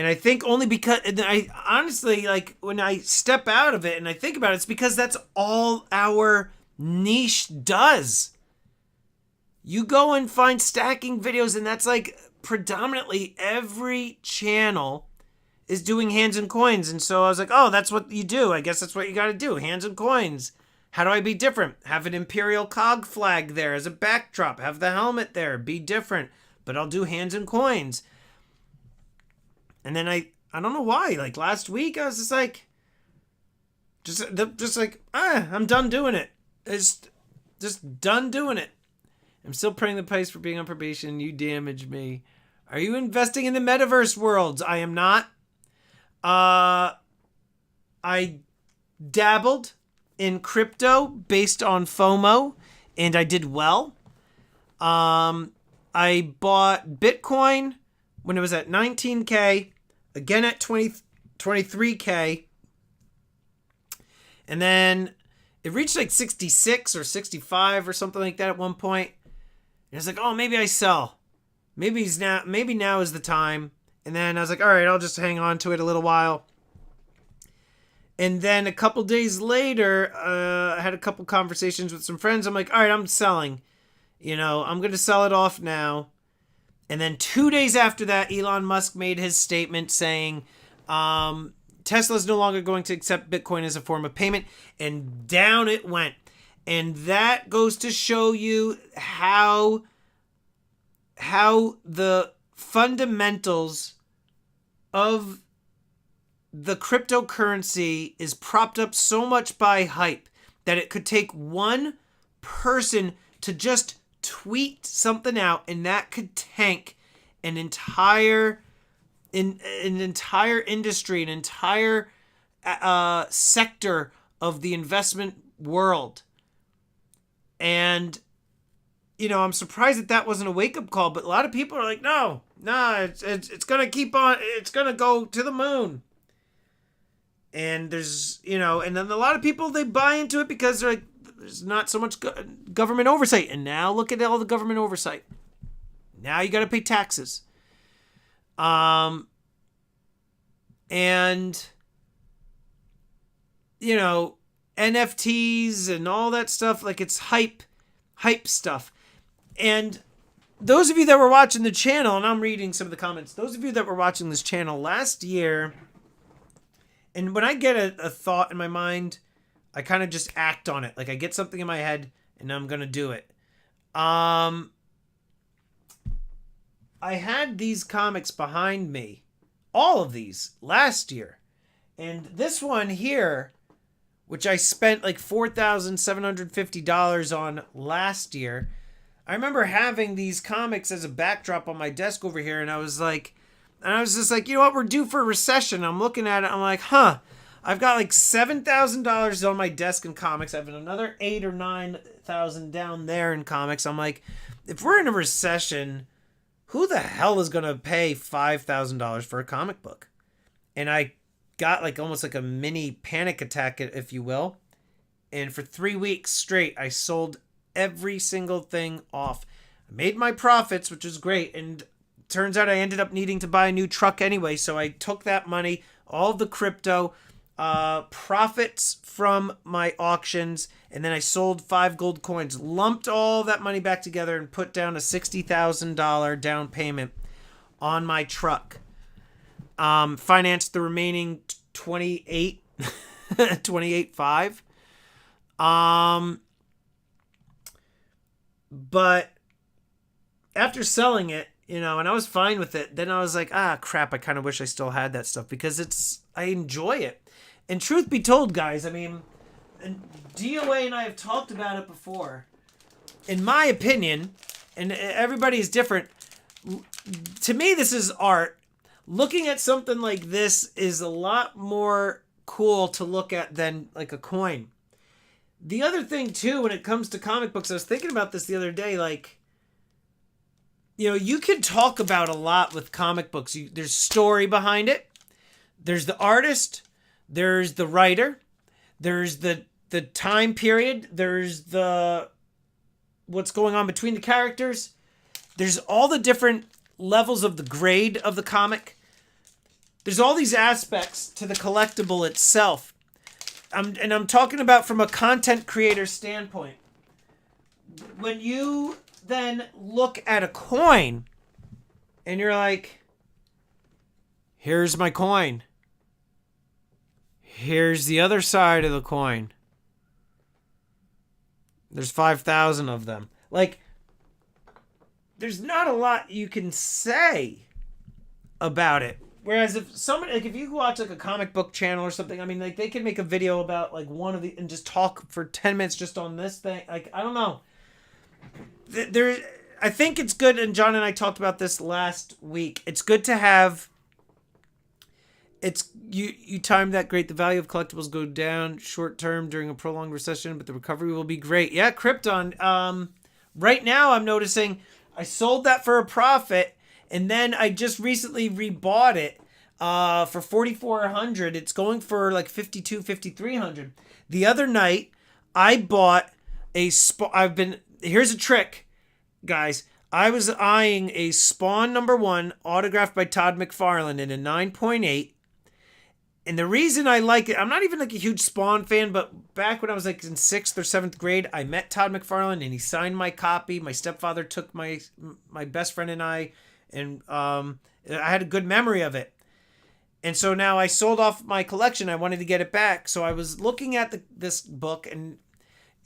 I think only because, and I honestly, when I step out of it and I think about it, it's because that's all our niche does. You go and find stacking videos, and that's predominantly every channel is doing hands and coins. And so I was like, oh, that's what you do. I guess that's what you got to do. Hands and coins. How do I be different? Have an Imperial cog flag there as a backdrop. Have the helmet there. Be different. But I'll do hands and coins. And then I don't know why. Last week I was I'm done doing it. It's just done doing it. I'm still paying the price for being on probation. You damaged me. Are you investing in the metaverse worlds? I am not. I dabbled in crypto based on FOMO, and I did well. I bought Bitcoin when it was at 19K, again at 23K. And then it reached like 66 or 65 or something like that at one point. And it's like, oh, maybe I sell. Maybe now is the time. And then I was like, all right, I'll just hang on to it a little while. And then a couple days later, I had a couple conversations with some friends. I'm like, all right, I'm selling. I'm going to sell it off now. And then 2 days after that, Elon Musk made his statement saying, Tesla is no longer going to accept Bitcoin as a form of payment. And down it went. And that goes to show you how the fundamentals of the cryptocurrency is propped up so much by hype that it could take one person to just tweet something out and that could tank an entire industry, an entire sector of the investment world. And I'm surprised that wasn't a wake-up call, but a lot of people are like, no, it's going to keep on, it's going to go to the moon. And there's, and then a lot of people, they buy into it because they're like, there's not so much government oversight. And now look at all the government oversight. Now you got to pay taxes. And, NFTs and all that stuff, like it's hype stuff. And those of you that were watching the channel, and I'm reading some of the comments, those of you that were watching this channel last year, and when I get a thought in my mind, I kind of just act on it. Like I get something in my head and I'm going to do it. I had these comics behind me, all of these, last year. And this one here, which I spent like $4,750 on last year, I remember having these comics as a backdrop on my desk over here, and I was just like, you know what, we're due for a recession. I'm looking at it, I'm like, I've got like $7,000 on my desk in comics. I have another $8,000 or $9,000 down there in comics. I'm like, if we're in a recession, who the hell is going to pay $5,000 for a comic book? And I got like almost like a mini panic attack, if you will. And for 3 weeks straight, I sold every single thing off. I made my profits, which was great. And turns out I ended up needing to buy a new truck anyway. So I took that money, all the crypto, profits from my auctions, and then I sold 5 gold coins, lumped all that money back together and put down a $60,000 down payment on my truck. Financed the remaining 28.5. But after selling it, and I was fine with it, then I was like, crap, I kind of wish I still had that stuff because I enjoy it. And truth be told, guys, I mean, and DOA and I have talked about it before. In my opinion, and everybody is different, to me, this is art. Looking at something like this is a lot more cool to look at than like a coin. The other thing, too, when it comes to comic books, I was thinking about this the other day, like, you can talk about a lot with comic books. There's story behind it. There's the artist. There's the writer. There's the time period. There's what's going on between the characters. There's all the different levels of the grade of the comic. There's all these aspects to the collectible itself. I'm talking about from a content creator standpoint. When you then look at a coin and you're like, here's my coin. Here's the other side of the coin. There's 5,000 of them. Like, there's not a lot you can say about it. Whereas if you watch like a comic book channel or something, I mean, like they can make a video about like one of the and just talk for 10 minutes just on this thing. Like, I don't know. I think it's good, and John and I talked about this last week. It's good to have. You timed that great. The value of collectibles go down short term during a prolonged recession, but the recovery will be great. Yeah, Krypton. Right now I'm noticing I sold that for a profit, and then I just recently rebought it. for 4,400. It's going for like 52, 5,300. The other night, I bought here's a trick, guys. I was eyeing a Spawn #1 autographed by Todd McFarlane in a 9.8. And the reason I like it, I'm not even like a huge Spawn fan, but back when I was like in 6th or 7th grade, I met Todd McFarlane and he signed my copy. My stepfather took my best friend and I, and I had a good memory of it. And so now I sold off my collection. I wanted to get it back. So I was looking at this book, and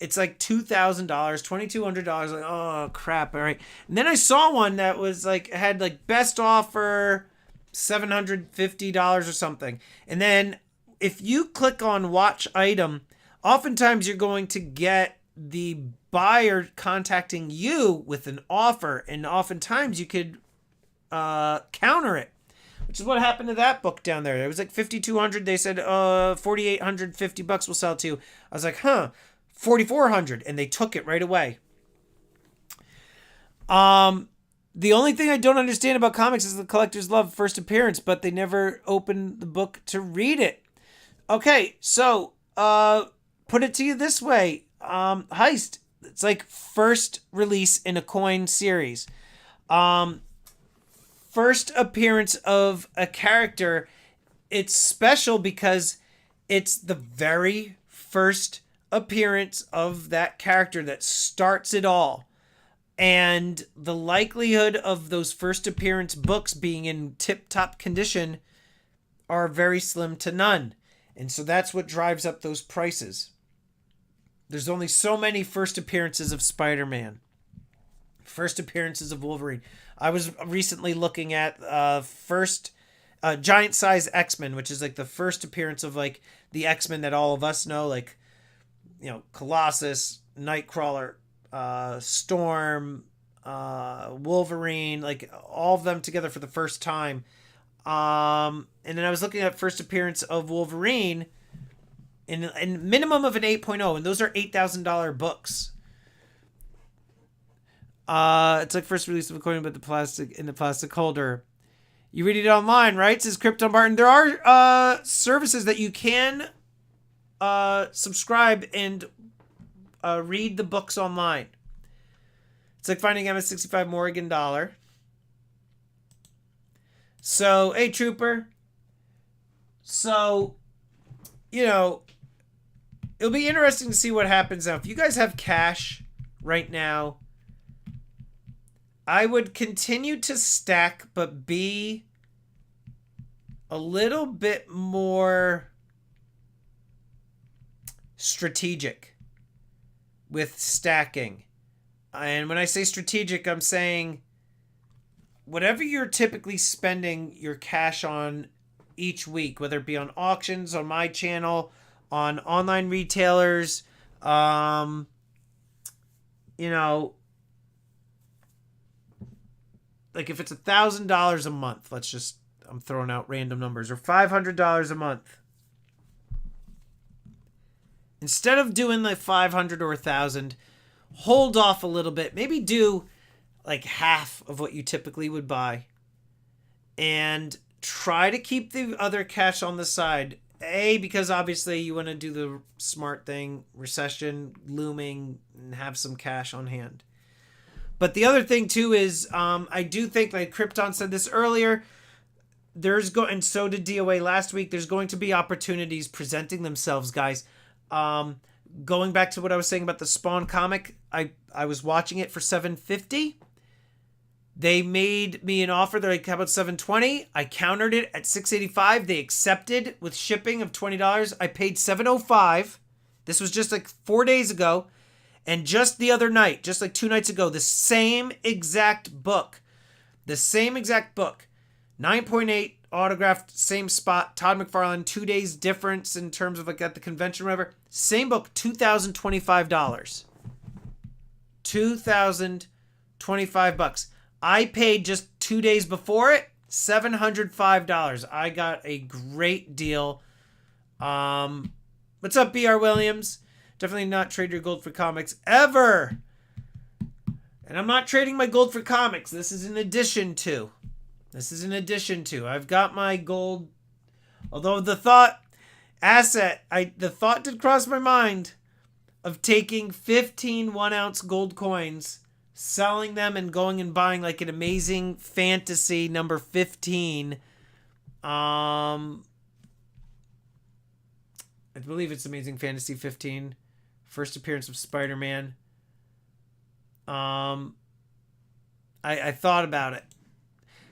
it's like $2,000, $2,200. Like, oh, crap. All right. And then I saw one that was like, had like best offer, $750 or something. And then if you click on watch item, oftentimes you're going to get the buyer contacting you with an offer. And oftentimes you could counter it, which is what happened to that book down there. It was like 5,200. They said, $4,850 will sell to you. I was like, 4,400. And they took it right away. The only thing I don't understand about comics is the collectors love first appearance, but they never open the book to read it. Okay, so put it to you this way. Heist. It's like first release in a coin series. First appearance of a character. It's special because it's the very first appearance of that character that starts it all. And the likelihood of those first appearance books being in tip-top condition are very slim to none. And so that's what drives up those prices. There's only so many first appearances of Spider-Man. First appearances of Wolverine. I was recently looking at first giant size X-Men, which is like the first appearance of like the X-Men that all of us know, like, you know, Colossus, Nightcrawler, Storm, Wolverine, like all of them together for the first time. And then I was looking at first appearance of Wolverine in minimum of an 8.0, and those are $8,000 books. It's like first release of a coin, but the plastic holder. You read it online, right? Says Krypton Barton. There are services that you can subscribe and read the books online. It's like finding MS-65 Morgan dollar. So, hey, Trooper. So, you know, it'll be interesting to see what happens now. If you guys have cash right now, I would continue to stack, but be a little bit more strategic with stacking. And when I say strategic, I'm saying whatever you're typically spending your cash on each week, whether it be on auctions, on my channel, on online retailers, you know, like if it's $1,000 a month, I'm throwing out random numbers, or $500 a month. Instead of doing like 500 or 1,000, hold off a little bit. Maybe do like half of what you typically would buy. And try to keep the other cash on the side. Because obviously you want to do the smart thing, recession looming, and have some cash on hand. But the other thing too is, I do think, like Krypton said this earlier, and so did DOA last week, there's going to be opportunities presenting themselves, guys. Going back to what I was saying about the Spawn comic, I was watching it for $750. They made me an offer. They're like, how about $720? I countered it at $685. They accepted with shipping of $20. I paid $705. This was just like 4 days ago. And just the other night, just like 2 nights ago, the same exact book, 9.8 autographed, same spot, Todd McFarlane, 2 days difference in terms of like at the convention or whatever. Same book, $2,025. $2,025. I paid just 2 days before it, $705. I got a great deal. What's up, BR Williams? Definitely not trade your gold for comics ever. And I'm not trading my gold for comics. This is in addition to. This is in addition to. I've got my gold. Although the thought did cross my mind of taking 15 1-ounce gold coins, selling them, and going and buying like an amazing fantasy number 15. I believe it's Amazing Fantasy 15. First appearance of Spider-Man. I thought about it.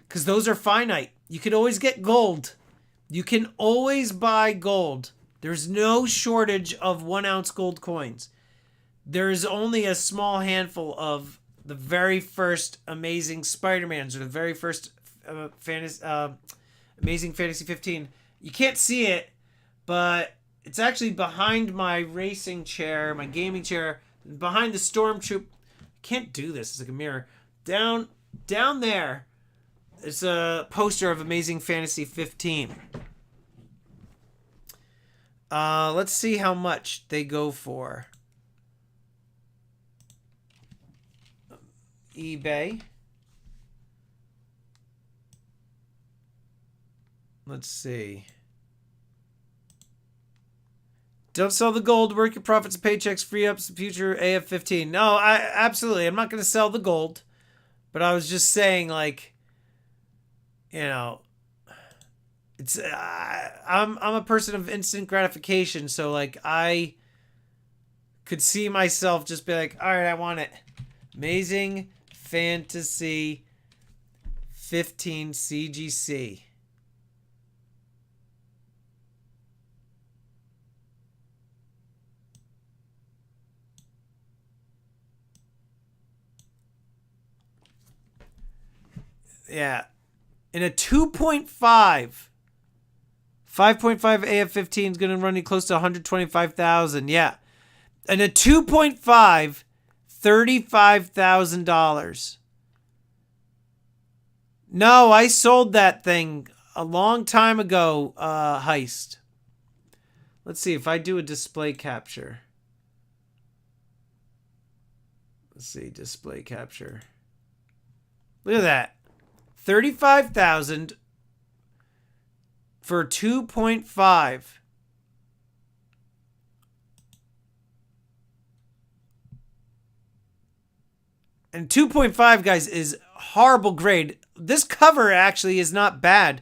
Because those are finite. You can always get gold. You can always buy gold. There's no shortage of 1-ounce gold coins. There is only a small handful of the very first Amazing Spider-Mans or the very first Amazing Fantasy 15. You can't see it, but it's actually behind my racing chair, my gaming chair, behind the Stormtroop. Can't do this. It's like a mirror. Down there. It's a poster of Amazing Fantasy 15. Let's see how much they go for. eBay. Let's see. Don't sell the gold. Work your profits and paychecks. Free up some future AF-15. No, absolutely. I'm not going to sell the gold. But I was just saying, like, you know, it's I'm a person of instant gratification, so like I could see myself just be like, all right, I want it. Amazing Fantasy 15 CGC. Yeah. In a 2.5, 5.5 AF-15 is going to run you close to 125,000. Yeah. And a 2.5, $35,000. No, I sold that thing a long time ago, Heist. Let's see if I do a display capture. Let's see, display capture. Look at that. 35,000 for 2.5. And 2.5, guys, is horrible grade. This cover actually is not bad.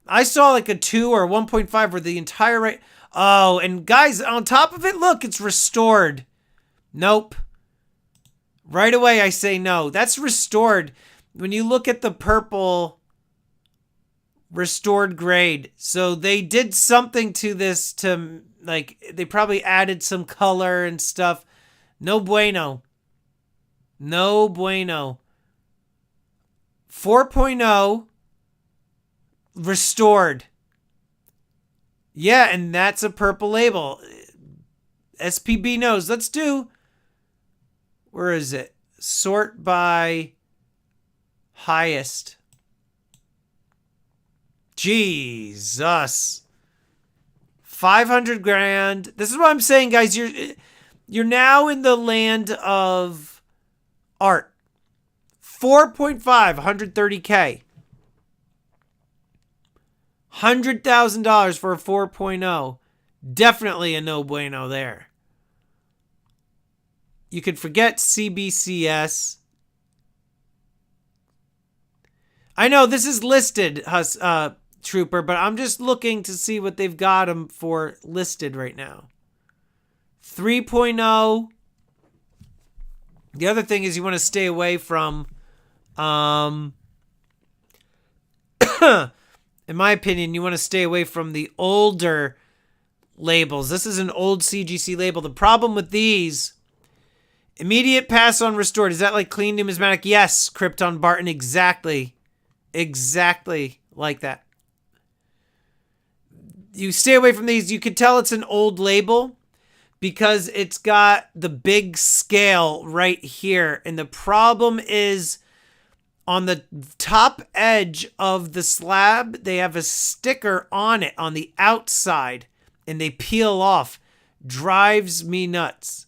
I saw like a 2 or 1.5 where the entire right. Oh, and guys, on top of it, look, it's restored. Nope. Right away, I say no. That's restored. When you look at the purple restored grade, so they did something to this to, like, they probably added some color and stuff. No bueno. No bueno. 4.0 restored. Yeah, and that's a purple label. SPB knows. Let's do, where is it? Sort by highest. Jesus. 500 grand. This is what I'm saying, guys. You're now in the land of art. 4.5, 130K. $100,000 for a 4.0. Definitely a no bueno there. You could forget CBCS. I know this is listed, Trooper, but I'm just looking to see what they've got them for listed right now. 3.0. The other thing is you want to stay away from, in my opinion, you want to stay away from the older labels. This is an old CGC label. The problem with these, immediate pass on restored. Is that like clean numismatic? Yes, Krypton Barton, exactly. Exactly like that. You stay away from these. You could tell it's an old label because it's got the big scale right here. And the problem is on the top edge of the slab, they have a sticker on it on the outside and they peel off. Drives me nuts.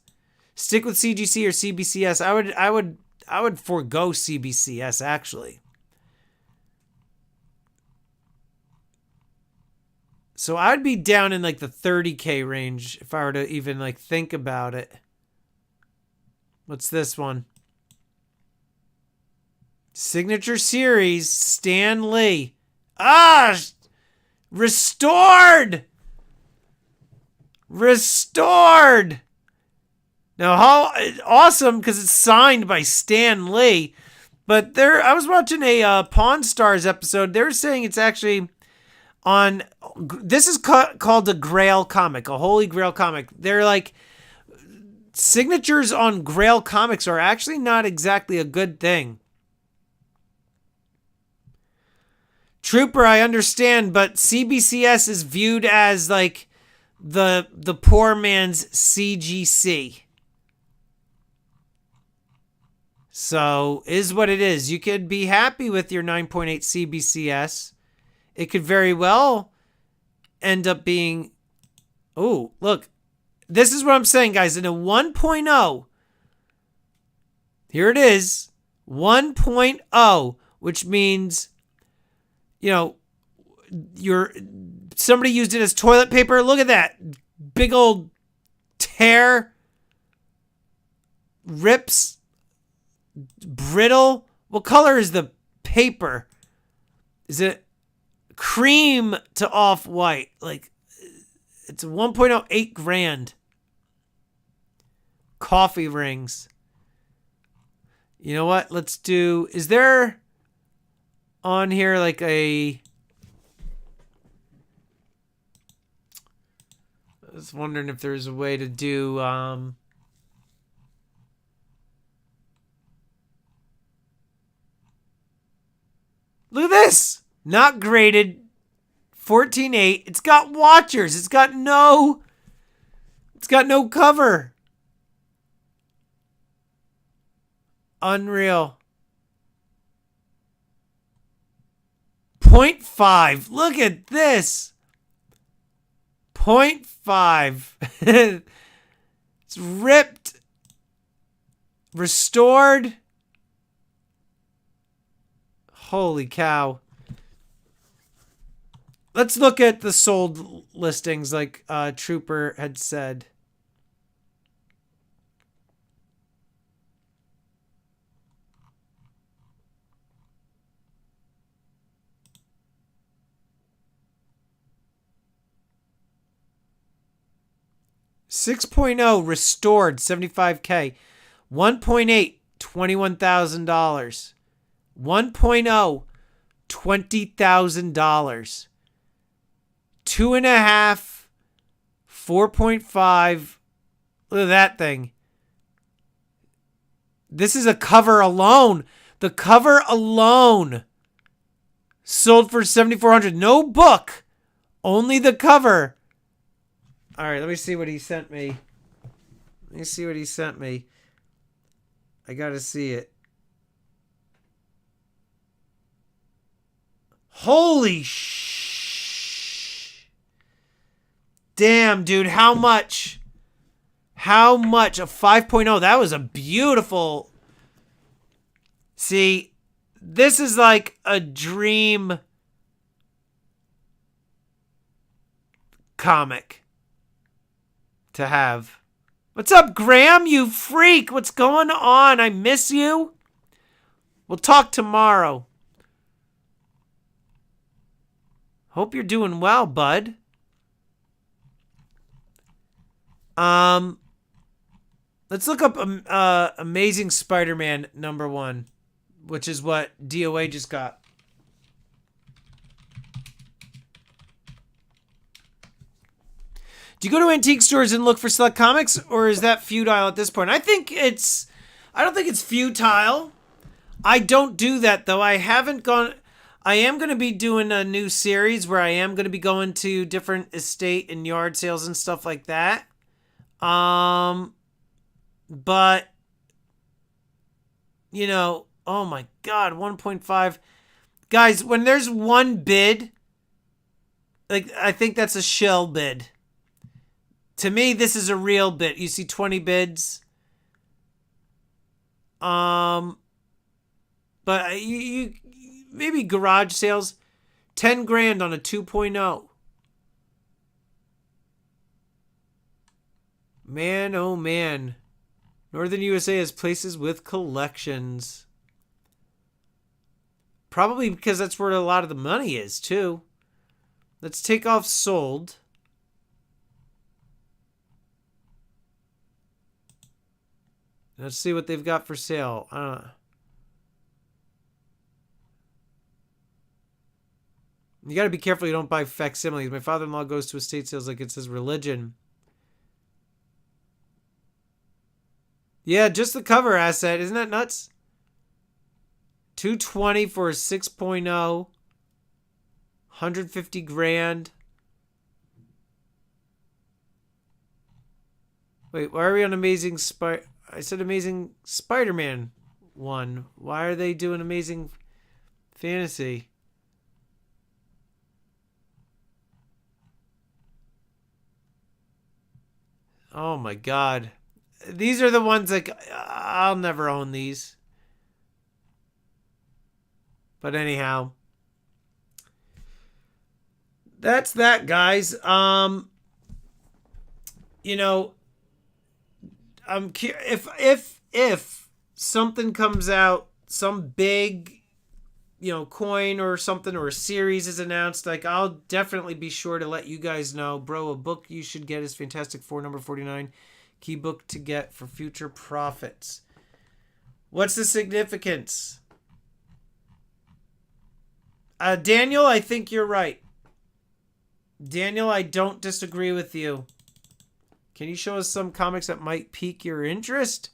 Stick with CGC or CBCS. I would forego CBCS actually. So I'd be down in like the 30K range if I were to even like think about it. What's this one? Signature Series, Stan Lee. Ah! Restored! Restored! Now, how awesome, because it's signed by Stan Lee. But I was watching a Pawn Stars episode. They were saying it's actually on. This is called a Grail comic, a Holy Grail comic. They're like, signatures on Grail comics are actually not exactly a good thing. Trooper, I understand, but CBCS is viewed as like the poor man's CGC. So, is what it is. You could be happy with your 9.8 CBCS. It could very well end up being... Oh, look. This is what I'm saying, guys. In a 1.0, here it is. 1.0, which means, somebody used it as toilet paper. Look at that. Big old tear. Rips. Brittle. What color is the paper? Is it cream to off-white? Like, it's 1.0, 8 grand. Coffee rings. You know what? Let's do... Is there on here like a... I was wondering if there's a way to do... Look at this! Not graded. 14.8. It's got watchers. It's got no cover. Unreal. 0.5. Look at this. 0.5. It's ripped. Restored. Holy cow. Let's look at the sold listings like Trooper had said. .6 restored, $75K. 1.8, $21,000. 1.0, $20,000. 2.5, 4.5. Look at that thing. This is a cover alone. The cover alone sold for $7,400. No book, only the cover. All right, let me see what he sent me. I gotta see it. Holy damn, dude. How much? A 5.0. That was a beautiful... See, this is like a dream comic to have. What's up, Graham? You freak. What's going on? I miss you. We'll talk tomorrow. Hope you're doing well, bud. Let's look up Amazing Spider-Man #1, which is what DOA just got. Do you go to antique stores and look for select comics, or is that futile at this point? I don't think it's futile. I don't do that, though. I am going to be doing a new series where I am going to be going to different estate and yard sales and stuff like that. But, oh my God, 1.5. Guys, when there's one bid, like, I think that's a shell bid. To me, this is a real bid. You see 20 bids. But you maybe garage sales, 10 grand on a 2.0. Man, oh man. Northern USA has places with collections. Probably because that's where a lot of the money is, too. Let's take off sold. Let's see what they've got for sale. You got to be careful you don't buy facsimiles. My father-in-law goes to estate sales like it's his religion. Yeah, just the cover asset. Isn't that nuts? 220 for a 6.0. 150 grand. Wait, why are we on Amazing Spider? I said Amazing Spider-Man 1. Why are they doing Amazing Fantasy? Oh my god. These are the ones like I'll never own these. But anyhow, that's that, guys. You know, if something comes out, some big, coin or something or a series is announced, like I'll definitely be sure to let you guys know. Bro, a book you should get is Fantastic Four number 49. Key book to get for future profits. What's the significance? Daniel, I think you're right. Daniel, I don't disagree with you. Can you show us some comics that might pique your interest?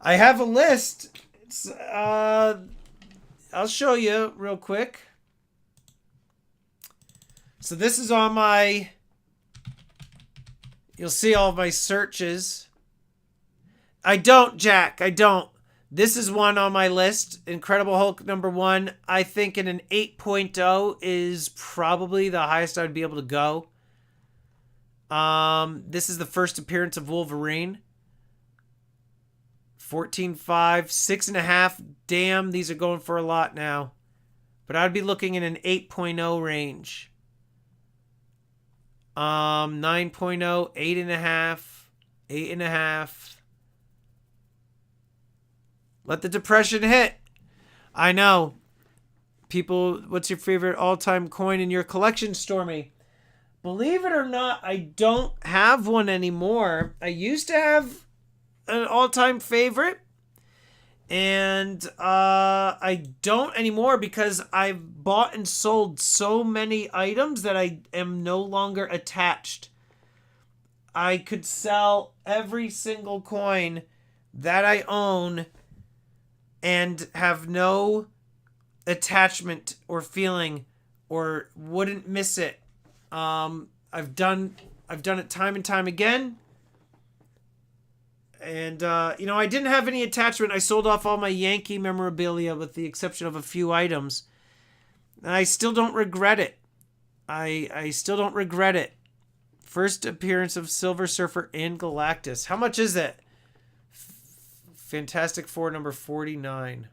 I have a list. I'll show you real quick. So this is on my... You'll see all of my searches. I don't, Jack. I don't. This is one on my list. Incredible Hulk number 1. I think in an 8.0 is probably the highest I'd be able to go. This is the first appearance of Wolverine. 14.5, 6.5. Damn, these are going for a lot now. But I'd be looking in an 8.0 range. 9.0, 8.5, 8.5. Let the depression hit. I know. People, what's your favorite all-time coin in your collection, Stormy? Believe it or not, I don't have one anymore. I used to have an all-time favorite. And I don't anymore because I've bought and sold so many items that I am no longer attached. I could sell every single coin that I own and have no attachment or feeling or wouldn't miss it. I've done it time and time again. And, I didn't have any attachment. I sold off all my Yankee memorabilia with the exception of a few items. And I still don't regret it. I still don't regret it. First appearance of Silver Surfer and Galactus. How much is it? Fantastic Four number 49.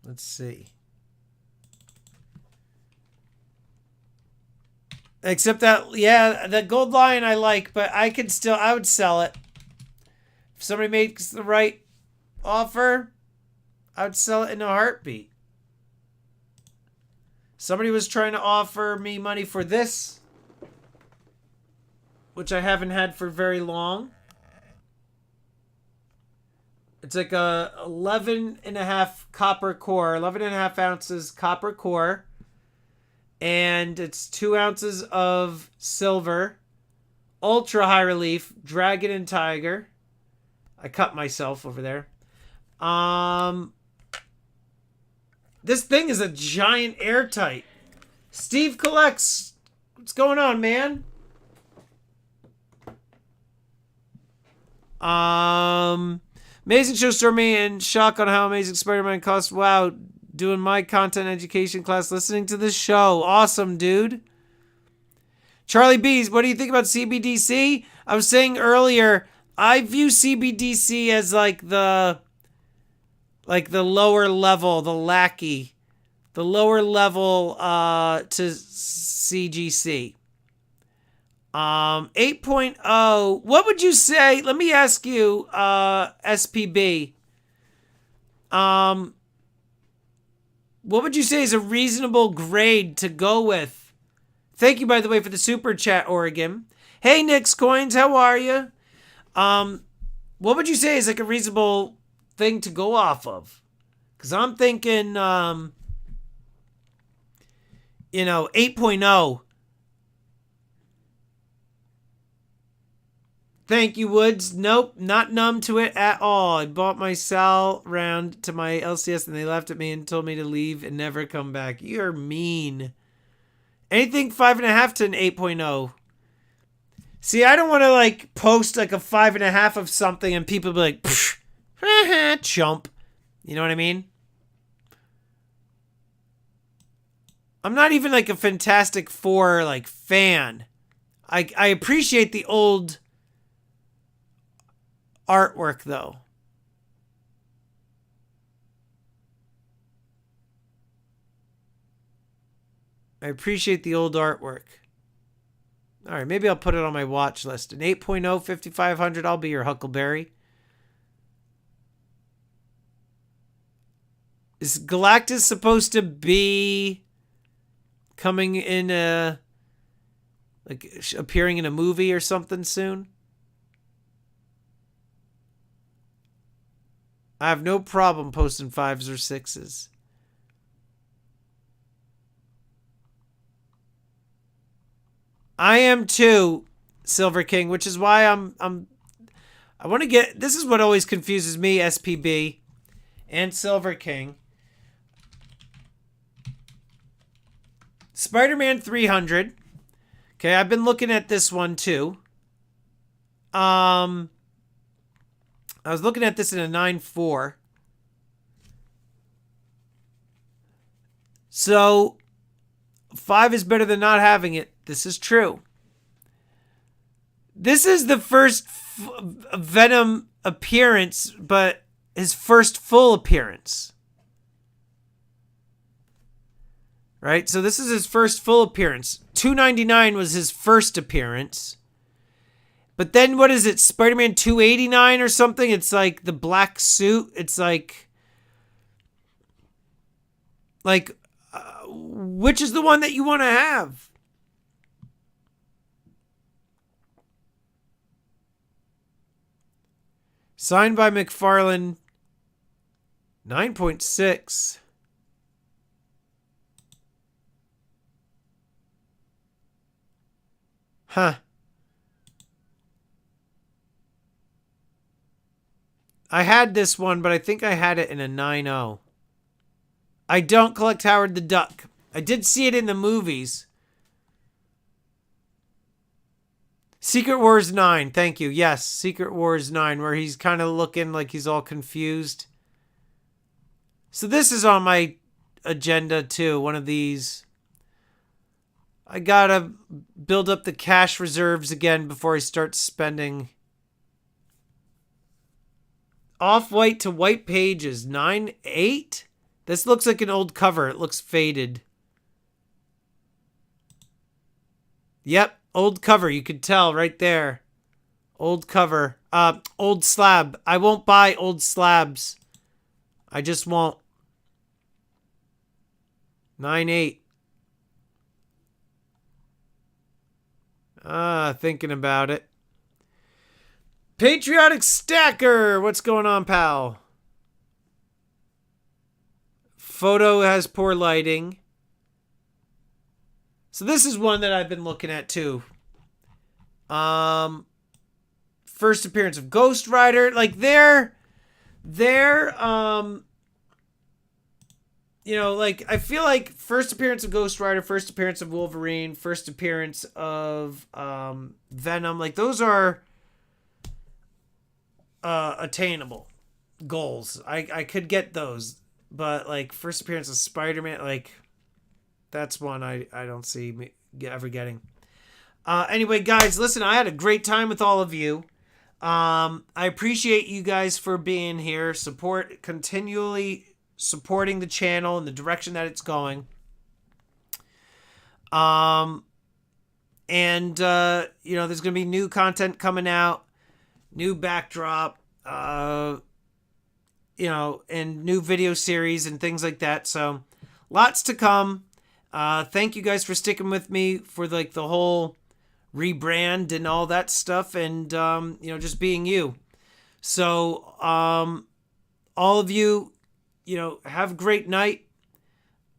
Let's see. Except that, the gold lion I like, but I would sell it. If somebody makes the right offer, I would sell it in a heartbeat. Somebody was trying to offer me money for this, which I haven't had for very long. It's like a 11.5 copper core, 11.5 ounces copper core. And it's 2 ounces of silver, ultra high relief, dragon and tiger. I cut myself over there. This thing is a giant airtight. Steve collects. What's going on, man? Amazing show, Stormy, and shock on how Amazing Spider-Man costs. Wow. Doing my content education class, listening to this show. Awesome, dude. Charlie B's, what do you think about CBDC? I was saying earlier, I view CBDC as like the lower level, the lackey, the lower level to CGC. 8.0. What would you say? Let me ask you, SPB. What would you say is a reasonable grade to go with? Thank you, by the way, for the super chat, Oregon. Hey, Nick's Coins, how are you? What would you say is like a reasonable thing to go off of? Because I'm thinking, 8.0. Thank you, Woods. Nope, not numb to it at all. I bought my Sal round to my LCS and they laughed at me and told me to leave and never come back. You're mean. Anything 5.5 to an 8.0. See, I don't want to like post like a 5.5 of something and people be like, chump. You know what I mean? I'm not even like a Fantastic Four like fan. I appreciate the old artwork though. I appreciate the old artwork. All right, maybe I'll put it on my watch list. An 8.0, 5,500, I'll be your Huckleberry. Is Galactus supposed to be coming in appearing in a movie or something soon? I have no problem posting 5s or 6s. I am too, Silver King, which is why I want to get, this is what always confuses me, SPB and Silver King. Spider-Man 300. Okay, I've been looking at this one too. I was looking at this in a 9.4. So 5 is better than not having it. This is true. This is the first Venom appearance, but his first full appearance. Right? So this is his first full appearance. 299 was his first appearance. But then what is it? Spider-Man 289 or something? It's like the black suit. It's like which is the one that you want to have? Signed by McFarlane. 9.6. Huh. I had this one, but I think I had it in a 9.0. I don't collect Howard the Duck. I did see it in the movies. Secret Wars 9. Thank you. Yes, Secret Wars 9, where he's kind of looking like he's all confused. So this is on my agenda too, one of these. I gotta build up the cash reserves again before I start spending. Off-white to white pages. 9.8? This looks like an old cover. It looks faded. Yep, old cover. You could tell right there. Old cover. Old slab. I won't buy old slabs. I just won't. 9.8. Thinking about it. Patriotic Stacker. What's going on, pal? Photo has poor lighting. So this is one that I've been looking at too. First appearance of Ghost Rider. Like they're like I feel like first appearance of Ghost Rider, first appearance of Wolverine, first appearance of Venom, like those are attainable goals. I could get those, but like first appearance of Spider-Man, like that's one I don't see me ever getting. Anyway, guys, listen, I had a great time with all of you. I appreciate you guys for being here, continually supporting the channel and the direction that it's going. And, there's going to be new content coming out, new backdrop, and new video series and things like that. So lots to come. Thank you guys for sticking with me for like the whole rebrand and all that stuff, and just being you. So all of you, have a great night,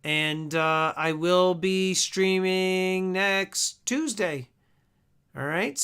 and I will be streaming next Tuesday. All right.